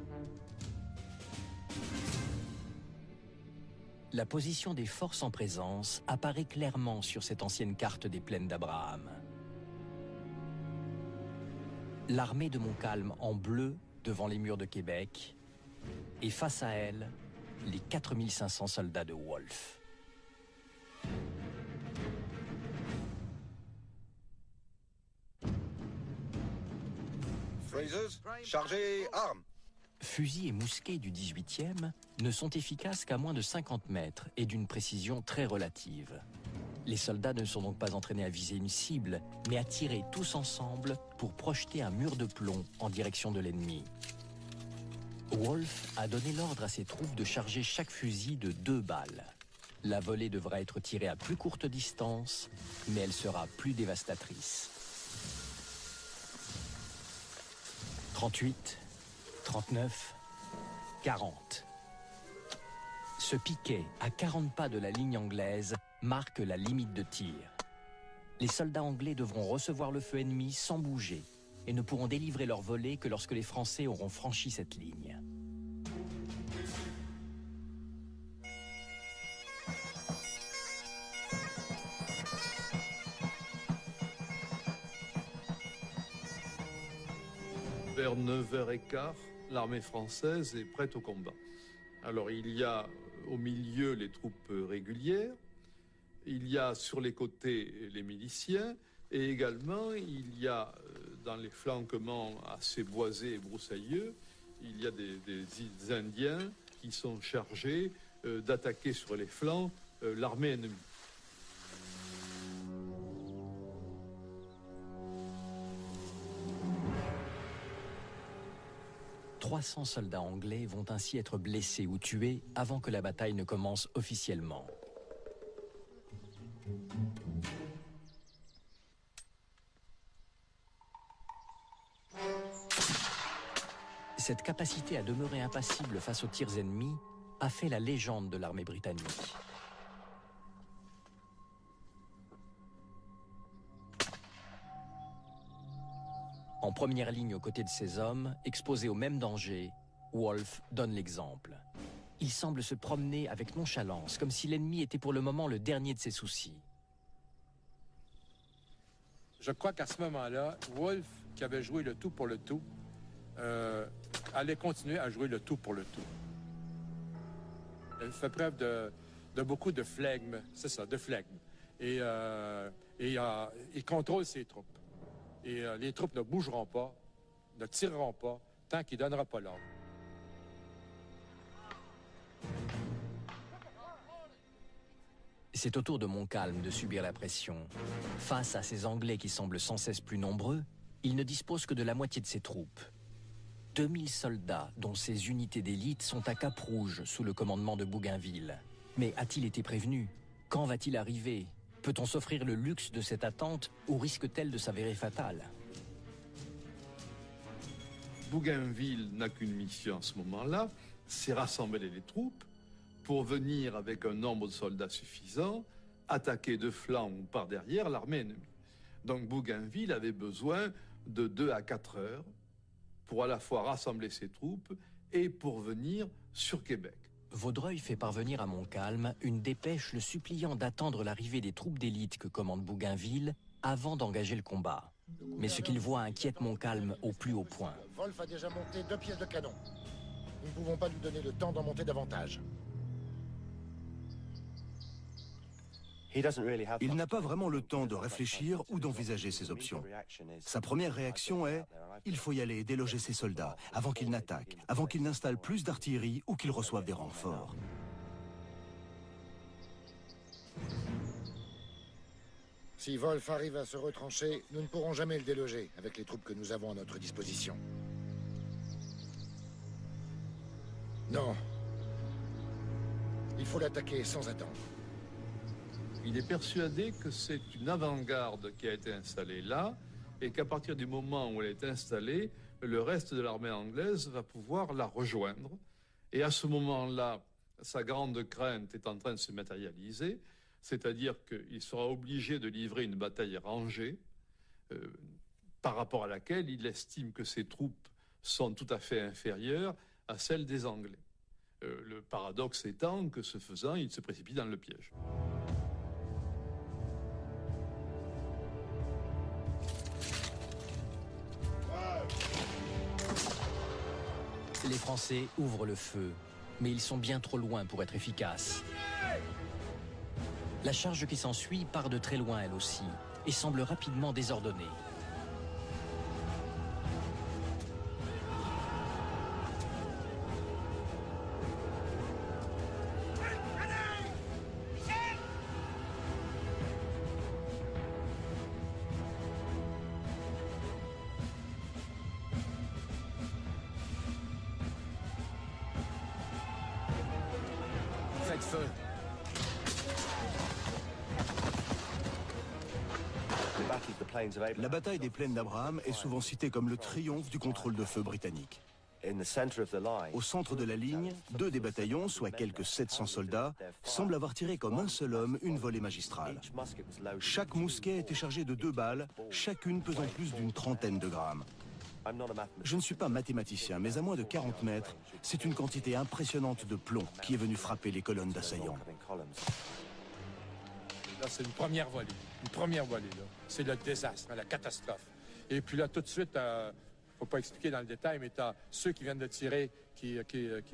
[SPEAKER 1] la position des forces en présence apparaît clairement sur cette ancienne carte des plaines d'Abraham. L'armée de Montcalm en bleu devant les murs de Québec, et face à elle, les 4500 soldats de Wolfe.
[SPEAKER 8] Phrases, chargez, armes.
[SPEAKER 1] Fusils et mousquets du 18e ne sont efficaces qu'à moins de 50 mètres et d'une précision très relative. Les soldats ne sont donc pas entraînés à viser une cible, mais à tirer tous ensemble pour projeter un mur de plomb en direction de l'ennemi. Wolfe a donné l'ordre à ses troupes de charger chaque fusil de 2 balles. La volée devra être tirée à plus courte distance, mais elle sera plus dévastatrice. 38, 39, 40. Ce piquet, à 40 pas de la ligne anglaise, marque la limite de tir. Les soldats anglais devront recevoir le feu ennemi sans bouger et ne pourront délivrer leur volée que lorsque les Français auront franchi cette ligne.
[SPEAKER 3] Vers 9h15, l'armée française est prête au combat. Alors il y a au milieu les troupes régulières, il y a sur les côtés les miliciens, et également il y a dans les flanquements assez boisés et broussailleux, il y a des Indiens qui sont chargés d'attaquer sur les flancs l'armée ennemie.
[SPEAKER 1] 300 soldats anglais vont ainsi être blessés ou tués avant que la bataille ne commence officiellement. Cette capacité à demeurer impassible face aux tirs ennemis a fait la légende de l'armée britannique. En première ligne aux côtés de ses hommes, exposés au même danger, Wolfe donne l'exemple. Il semble se promener avec nonchalance, comme si l'ennemi était pour le moment le dernier de ses soucis.
[SPEAKER 12] Je crois qu'à ce moment-là, Wolfe, qui avait joué le tout pour le tout, allait continuer à jouer le tout pour le tout. Il fait preuve de beaucoup de flegme, c'est ça, de flegme. Et il contrôle ses troupes. Et les troupes ne bougeront pas, ne tireront pas, tant qu'il ne donnera pas l'ordre.
[SPEAKER 1] C'est au tour de Montcalm de subir la pression. Face à ces Anglais qui semblent sans cesse plus nombreux, il ne dispose que de la moitié de ses troupes. 2000 soldats, dont ses unités d'élite, sont à Cap-Rouge sous le commandement de Bougainville. Mais a-t-il été prévenu? Quand va-t-il arriver? Peut-on s'offrir le luxe de cette attente ou risque-t-elle de s'avérer fatale?
[SPEAKER 3] Bougainville n'a qu'une mission à ce moment-là, c'est rassembler les troupes pour venir avec un nombre de soldats suffisant attaquer de flanc ou par derrière l'armée ennemie. Donc Bougainville avait besoin de 2 à 4 heures pour à la fois rassembler ses troupes et pour venir sur Québec.
[SPEAKER 1] Vaudreuil fait parvenir à Montcalm une dépêche le suppliant d'attendre l'arrivée des troupes d'élite que commande Bougainville avant d'engager le combat. Mais ce qu'il voit inquiète Montcalm au plus haut point.
[SPEAKER 10] Wolfe a déjà monté 2 pièces de canon. Nous ne pouvons pas lui donner le temps d'en monter davantage.
[SPEAKER 2] Il n'a pas vraiment le temps de réfléchir ou d'envisager ses options. Sa première réaction est « il faut y aller et déloger ses soldats avant qu'ils n'attaquent, avant qu'ils n'installent plus d'artillerie ou qu'ils reçoivent des renforts ».
[SPEAKER 10] Si Wolfe arrive à se retrancher, nous ne pourrons jamais le déloger avec les troupes que nous avons à notre disposition. Non. Il faut l'attaquer sans attendre.
[SPEAKER 3] Il est persuadé que c'est une avant-garde qui a été installée là et qu'à partir du moment où elle est installée, le reste de l'armée anglaise va pouvoir la rejoindre. Et à ce moment-là, sa grande crainte est en train de se matérialiser, c'est-à-dire qu'il sera obligé de livrer une bataille rangée par rapport à laquelle il estime que ses troupes sont tout à fait inférieures à celles des Anglais. Le paradoxe étant que, ce faisant, il se précipite dans le piège.
[SPEAKER 1] Les Français ouvrent le feu, mais ils sont bien trop loin pour être efficaces. La charge qui s'ensuit part de très loin elle aussi, et semble rapidement désordonnée.
[SPEAKER 7] Faites feu.
[SPEAKER 2] La bataille des plaines d'Abraham est souvent citée comme le triomphe du contrôle de feu britannique. Au centre de la ligne, 2 des bataillons, soit quelques 700 soldats, semblent avoir tiré comme un seul homme une volée magistrale. Chaque mousquet était chargé de 2 balles, chacune pesant plus d'une trentaine de grammes. Je ne suis pas mathématicien, mais à moins de 40 mètres, c'est une quantité impressionnante de plomb qui est venue frapper les colonnes d'assaillants.
[SPEAKER 12] Là, c'est une première volée. Une première volée, là. C'est le désastre, la catastrophe. Et puis là, tout de suite, faut pas expliquer dans le détail, mais tu as ceux qui viennent de tirer qui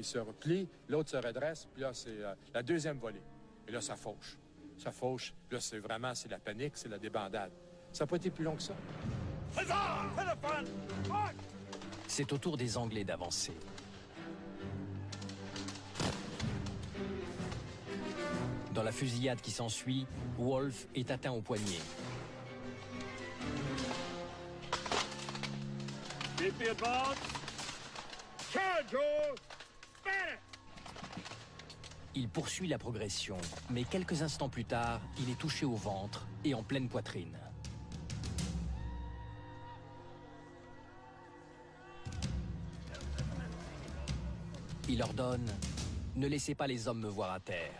[SPEAKER 12] se replient, l'autre se redresse, puis là, c'est la deuxième volée. Et là, ça fauche. Ça fauche. Puis là, c'est la panique, c'est la débandade. Ça n'a pas été plus long que ça.
[SPEAKER 1] C'est au tour des Anglais d'avancer. Dans la fusillade qui s'ensuit, Wolfe est atteint au poignet. Il poursuit la progression, mais quelques instants plus tard, il est touché au ventre et en pleine poitrine. Il ordonne « Ne laissez pas les hommes me voir à terre ».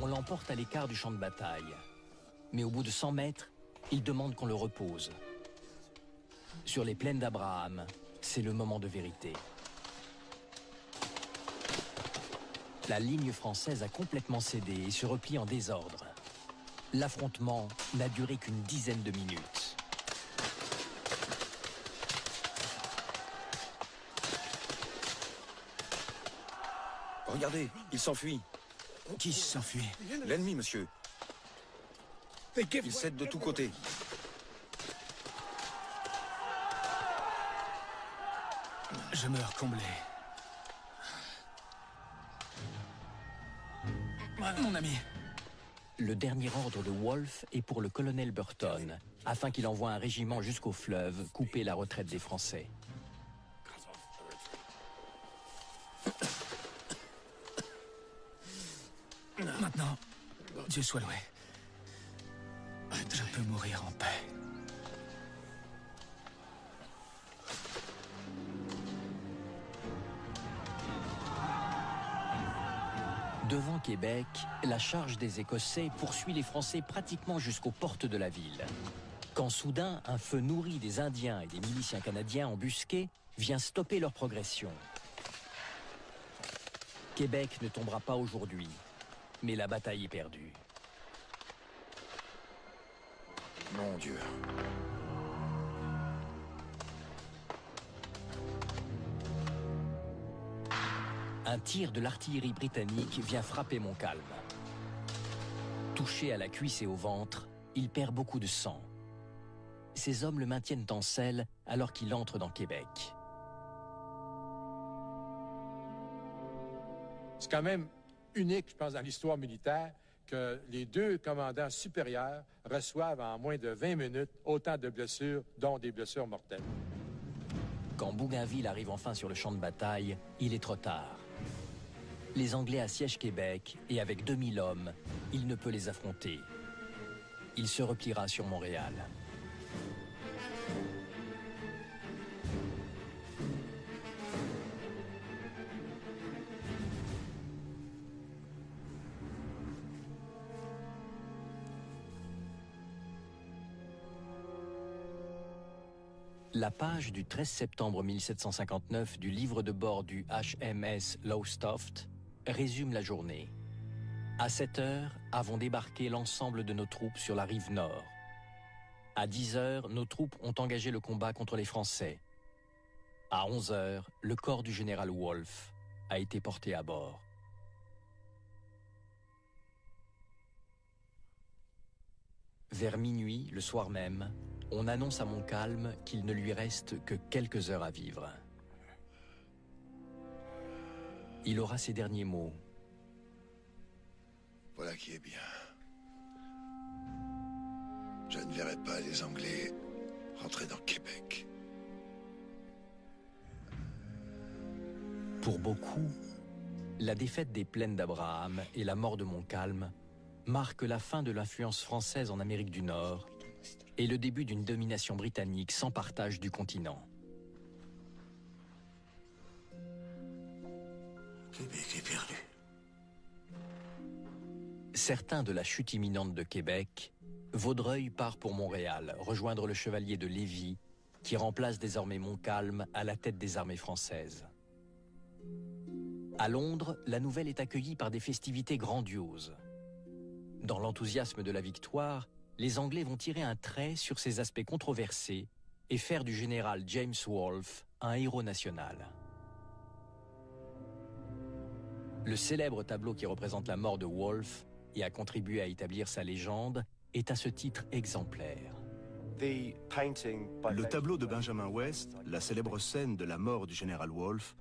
[SPEAKER 1] On l'emporte à l'écart du champ de bataille. Mais au bout de 100 mètres, il demande qu'on le repose. Sur les plaines d'Abraham, c'est le moment de vérité. La ligne française a complètement cédé et se replie en désordre. L'affrontement n'a duré qu'une dizaine de minutes.
[SPEAKER 13] Regardez, il s'enfuit.
[SPEAKER 7] Qui s'enfuit?
[SPEAKER 13] L'ennemi, monsieur. Il cède de tous côtés.
[SPEAKER 7] Je meurs comblé. Mon ami.
[SPEAKER 1] Le dernier ordre de Wolfe est pour le colonel Burton, afin qu'il envoie un régiment jusqu'au fleuve, couper la retraite des Français.
[SPEAKER 7] Maintenant, Dieu soit loué. Je peux mourir en paix.
[SPEAKER 1] Devant Québec, la charge des Écossais poursuit les Français pratiquement jusqu'aux portes de la ville. Quand soudain, un feu nourri des Indiens et des miliciens canadiens embusqués vient stopper leur progression. Québec ne tombera pas aujourd'hui, mais la bataille est perdue.
[SPEAKER 10] Mon Dieu.
[SPEAKER 1] Un tir de l'artillerie britannique vient frapper Montcalm. Touché à la cuisse et au ventre, il perd beaucoup de sang. Ses hommes le maintiennent en selle alors qu'il entre dans Québec.
[SPEAKER 12] C'est quand même unique, je pense, dans l'histoire militaire, que les 2 commandants supérieurs reçoivent en moins de 20 minutes autant de blessures, dont des blessures mortelles.
[SPEAKER 1] Quand Bougainville arrive enfin sur le champ de bataille, il est trop tard. Les Anglais assiègent Québec et avec 2000 hommes, il ne peut les affronter. Il se repliera sur Montréal. La page du 13 septembre 1759 du livre de bord du HMS Lowestoft résume la journée. À 7 heures, avons débarqué l'ensemble de nos troupes sur la rive nord. À 10 heures, nos troupes ont engagé le combat contre les Français. À 11 heures, le corps du général Wolfe a été porté à bord. Vers minuit, le soir même, on annonce à Montcalm qu'il ne lui reste que quelques heures à vivre. Il aura ces derniers mots.
[SPEAKER 15] Voilà qui est bien. Je ne verrai pas les Anglais rentrer dans Québec.
[SPEAKER 1] Pour beaucoup, la défaite des plaines d'Abraham et la mort de Montcalm marquent la fin de l'influence française en Amérique du Nord et le début d'une domination britannique sans partage du continent.
[SPEAKER 9] Québec est perdu.
[SPEAKER 1] Certains de la chute imminente de Québec, Vaudreuil part pour Montréal, rejoindre le chevalier de Lévis, qui remplace désormais Montcalm à la tête des armées françaises. À Londres, la nouvelle est accueillie par des festivités grandioses. Dans l'enthousiasme de la victoire, les Anglais vont tirer un trait sur ces aspects controversés et faire du général James Wolfe un héros national. Le célèbre tableau qui représente la mort de Wolfe et a contribué à établir sa légende est à ce titre exemplaire.
[SPEAKER 2] Le tableau de Benjamin West, la célèbre scène de la mort du général Wolfe,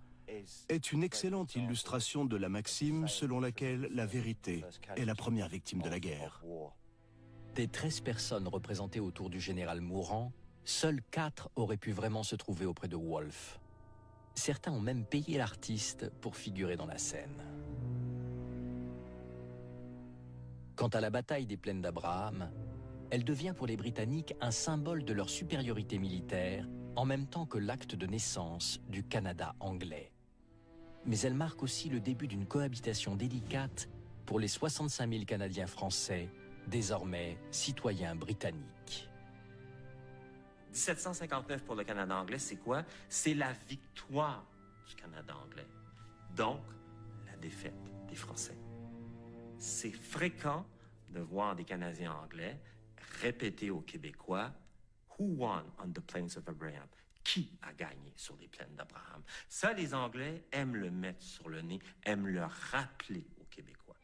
[SPEAKER 2] est une excellente illustration de la maxime selon laquelle la vérité est la première victime de la guerre.
[SPEAKER 1] Des 13 personnes représentées autour du général mourant, seules 4 auraient pu vraiment se trouver auprès de Wolfe. Certains ont même payé l'artiste pour figurer dans la scène. Quant à la bataille des plaines d'Abraham, elle devient pour les Britanniques un symbole de leur supériorité militaire, en même temps que l'acte de naissance du Canada anglais. Mais elle marque aussi le début d'une cohabitation délicate pour les 65 000 Canadiens français, désormais citoyens britanniques.
[SPEAKER 4] 1759 pour le Canada anglais, c'est quoi? C'est la victoire du Canada anglais. Donc, la défaite des Français. C'est fréquent de voir des Canadiens anglais répéter aux Québécois « Who won on the plains of Abraham ?» Qui a gagné sur les plaines d'Abraham? Ça, les Anglais aiment le mettre sur le nez, aiment le rappeler aux Québécois.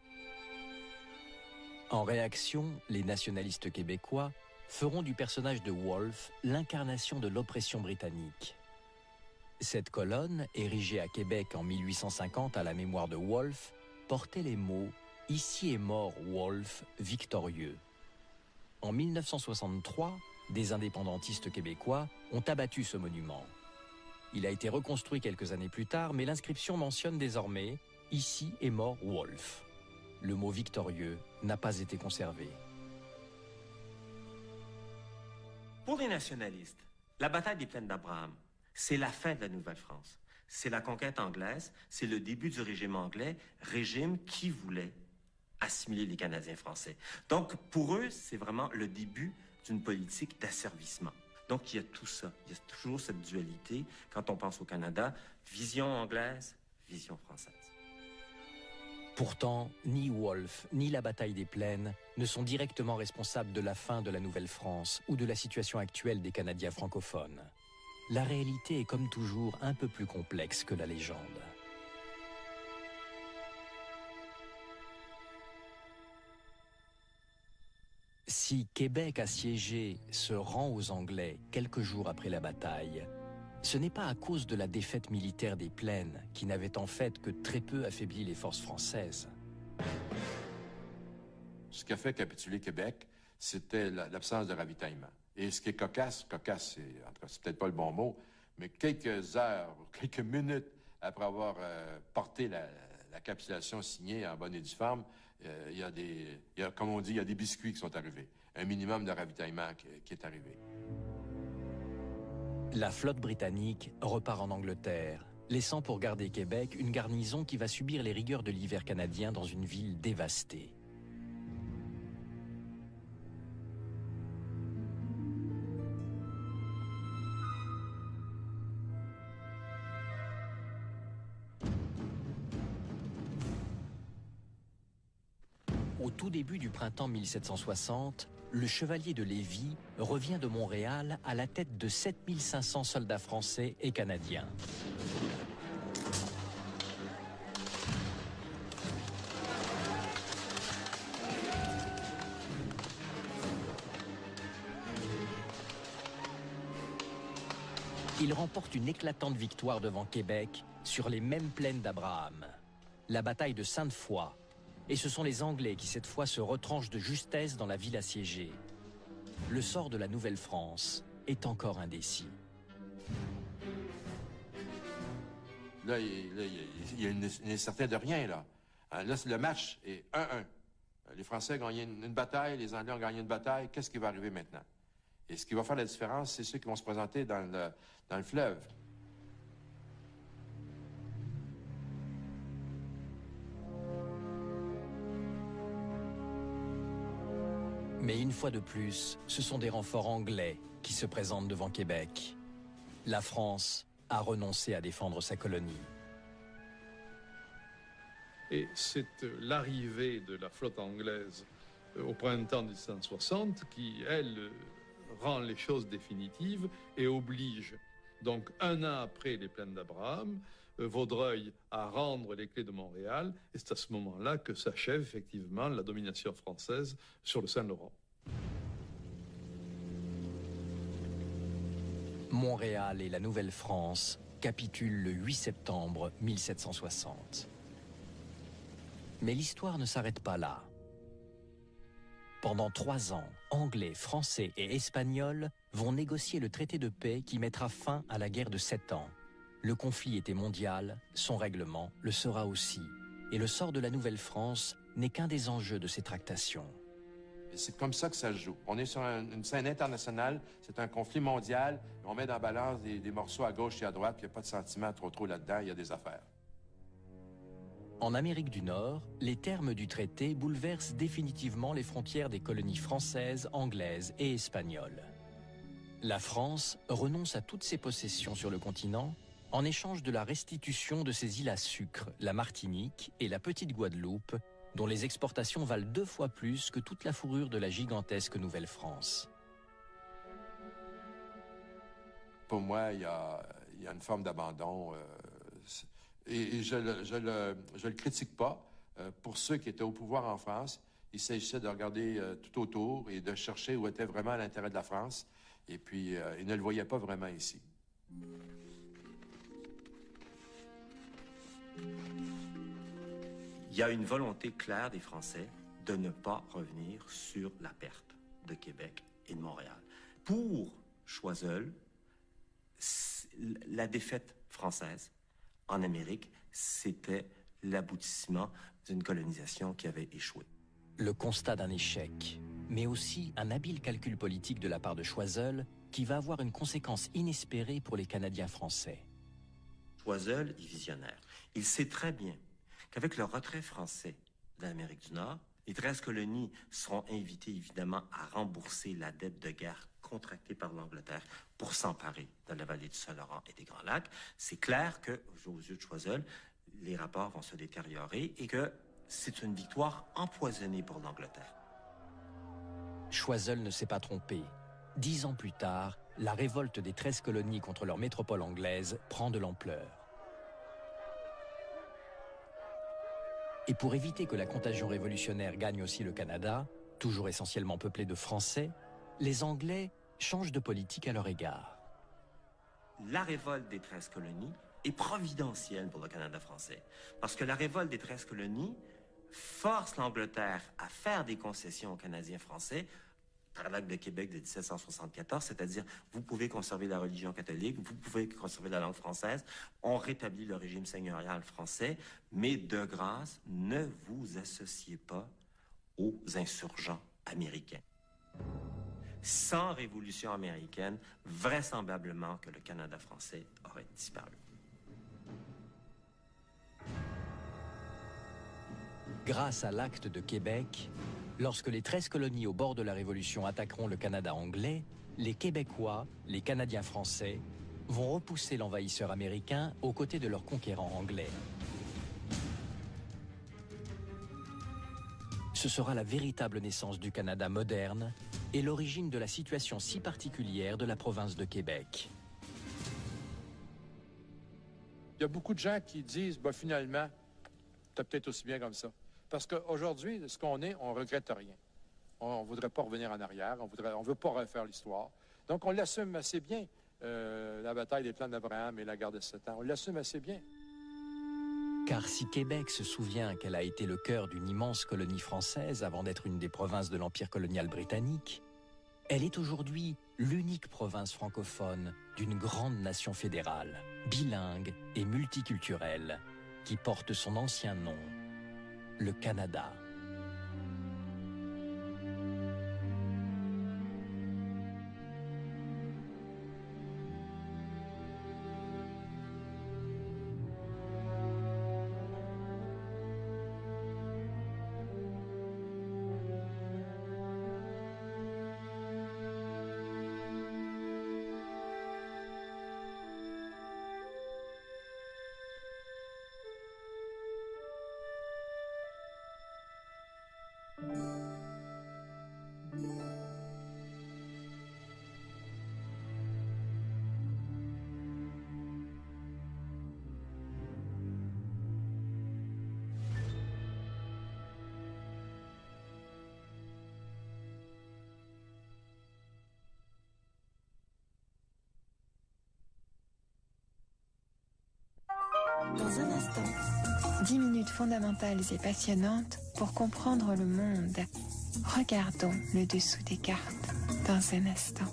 [SPEAKER 1] En réaction, les nationalistes québécois feront du personnage de Wolfe l'incarnation de l'oppression britannique. Cette colonne, érigée à Québec en 1850 à la mémoire de Wolfe, portait les mots « Ici est mort Wolfe, victorieux ». En 1963, des indépendantistes québécois ont abattu ce monument. Il a été reconstruit quelques années plus tard, mais l'inscription mentionne désormais « Ici est mort Wolfe ». Le mot « victorieux » n'a pas été conservé.
[SPEAKER 4] Pour les nationalistes, la bataille des plaines d'Abraham, c'est la fin de la Nouvelle-France. C'est la conquête anglaise, c'est le début du régime anglais, régime qui voulait assimiler les Canadiens français. Donc, pour eux, c'est vraiment le début d'une politique d'asservissement. Donc, il y a tout ça. Il y a toujours cette dualité, quand on pense au Canada, vision anglaise, vision française.
[SPEAKER 1] Pourtant, ni Wolfe, ni la bataille des plaines ne sont directement responsables de la fin de la Nouvelle-France ou de la situation actuelle des Canadiens francophones. La réalité est comme toujours un peu plus complexe que la légende. Si Québec assiégé se rend aux Anglais quelques jours après la bataille, ce n'est pas à cause de la défaite militaire des plaines qui n'avait en fait que très peu affaibli les forces françaises.
[SPEAKER 5] Ce qui a fait capituler Québec, c'était l'absence de ravitaillement. Et ce qui est cocasse, c'est, en tout cas, c'est peut-être pas le bon mot, mais quelques heures, quelques minutes après avoir porté la capitulation signée en bonne et due forme, comme on dit, il y a des biscuits qui sont arrivés. Un minimum de ravitaillement qui est arrivé.
[SPEAKER 1] La flotte britannique repart en Angleterre, laissant pour garder Québec une garnison qui va subir les rigueurs de l'hiver canadien dans une ville dévastée. Au tout début du printemps 1760, le chevalier de Lévis revient de Montréal à la tête de 7500 soldats français et canadiens. Il remporte une éclatante victoire devant Québec sur les mêmes plaines d'Abraham, la bataille de Sainte-Foy. Et ce sont les Anglais qui cette fois se retranchent de justesse dans la ville assiégée. Le sort de la Nouvelle-France est encore indécis.
[SPEAKER 5] Là, il y a une incertitude de rien, là. Là, le match est 1-1. Les Français ont gagné une bataille, les Anglais ont gagné une bataille. Qu'est-ce qui va arriver maintenant? Et ce qui va faire la différence, c'est ceux qui vont se présenter dans le fleuve.
[SPEAKER 1] Mais une fois de plus, ce sont des renforts anglais qui se présentent devant Québec. La France a renoncé à défendre sa colonie.
[SPEAKER 3] Et c'est l'arrivée de la flotte anglaise au printemps 1760 qui, elle, rend les choses définitives et oblige, donc 1 an après les plaines d'Abraham, Vaudreuil à rendre les clés de Montréal, et c'est à ce moment-là que s'achève effectivement la domination française sur le Saint-Laurent.
[SPEAKER 1] Montréal et la Nouvelle-France capitulent le 8 septembre 1760. Mais l'histoire ne s'arrête pas là. Pendant 3 ans, Anglais, Français et Espagnols vont négocier le traité de paix qui mettra fin à la guerre de 7 ans. Le conflit était mondial, son règlement le sera aussi. Et le sort de la Nouvelle-France n'est qu'un des enjeux de ces tractations.
[SPEAKER 5] C'est comme ça que ça se joue. On est sur une scène internationale, c'est un conflit mondial, on met dans la balance des morceaux à gauche et à droite, puis il n'y a pas de sentiment trop là-dedans, il y a des affaires.
[SPEAKER 1] En Amérique du Nord, les termes du traité bouleversent définitivement les frontières des colonies françaises, anglaises et espagnoles. La France renonce à toutes ses possessions sur le continent en échange de la restitution de ses îles à sucre, la Martinique et la petite Guadeloupe, dont les exportations valent 2 fois plus que toute la fourrure de la gigantesque Nouvelle-France.
[SPEAKER 5] Pour moi, il y a une forme d'abandon. Et je le critique pas. Pour ceux qui étaient au pouvoir en France, il s'agissait de regarder tout autour et de chercher où était vraiment l'intérêt de la France. Et puis, ils ne le voyaient pas vraiment ici.
[SPEAKER 4] Il y a une volonté claire des Français de ne pas revenir sur la perte de Québec et de Montréal. Pour Choiseul, la défaite française en Amérique, c'était l'aboutissement d'une colonisation qui avait échoué.
[SPEAKER 1] Le constat d'un échec, mais aussi un habile calcul politique de la part de Choiseul qui va avoir une conséquence inespérée pour les Canadiens français.
[SPEAKER 4] Choiseul est visionnaire. Il sait très bien qu'avec le retrait français de l'Amérique du Nord, les 13 colonies seront invitées évidemment à rembourser la dette de guerre contractée par l'Angleterre pour s'emparer de la vallée du Saint-Laurent et des Grands Lacs. C'est clair que, aux yeux de Choiseul, les rapports vont se détériorer et que c'est une victoire empoisonnée pour l'Angleterre.
[SPEAKER 1] Choiseul ne s'est pas trompé. 10 ans plus tard, la révolte des 13 colonies contre leur métropole anglaise prend de l'ampleur. Et pour éviter que la contagion révolutionnaire gagne aussi le Canada, toujours essentiellement peuplé de Français, les Anglais changent de politique à leur égard.
[SPEAKER 4] La révolte des 13 colonies est providentielle pour le Canada français. Parce que la révolte des 13 colonies force l'Angleterre à faire des concessions aux Canadiens français par l'acte de Québec de 1774, c'est-à-dire vous pouvez conserver la religion catholique, vous pouvez conserver la langue française, on rétablit le régime seigneurial français, mais de grâce, ne vous associez pas aux insurgents américains. Sans révolution américaine, vraisemblablement que le Canada français aurait disparu.
[SPEAKER 1] Grâce à l'acte de Québec, lorsque les 13 colonies au bord de la Révolution attaqueront le Canada anglais, les Québécois, les Canadiens français, vont repousser l'envahisseur américain aux côtés de leurs conquérants anglais. Ce Ce sera la véritable naissance du Canada moderne et l'origine de la situation si particulière de la province de Québec.
[SPEAKER 12] Il y a beaucoup de gens qui disent, ben, finalement, c'est peut-être aussi bien comme ça. Parce qu'aujourd'hui, ce qu'on est, on ne regrette rien. On ne voudrait pas revenir en arrière, on ne veut pas refaire l'histoire. Donc on l'assume assez bien, la bataille des plans d'Abraham et la guerre de 7 ans. On l'assume assez bien.
[SPEAKER 1] Car si Québec se souvient qu'elle a été le cœur d'une immense colonie française avant d'être une des provinces de l'Empire colonial britannique, elle est aujourd'hui l'unique province francophone d'une grande nation fédérale, bilingue et multiculturelle, qui porte son ancien nom, le Canada.
[SPEAKER 16] Dans un instant, 10 minutes fondamentales et passionnantes pour comprendre le monde. Regardons le dessous des cartes dans un instant.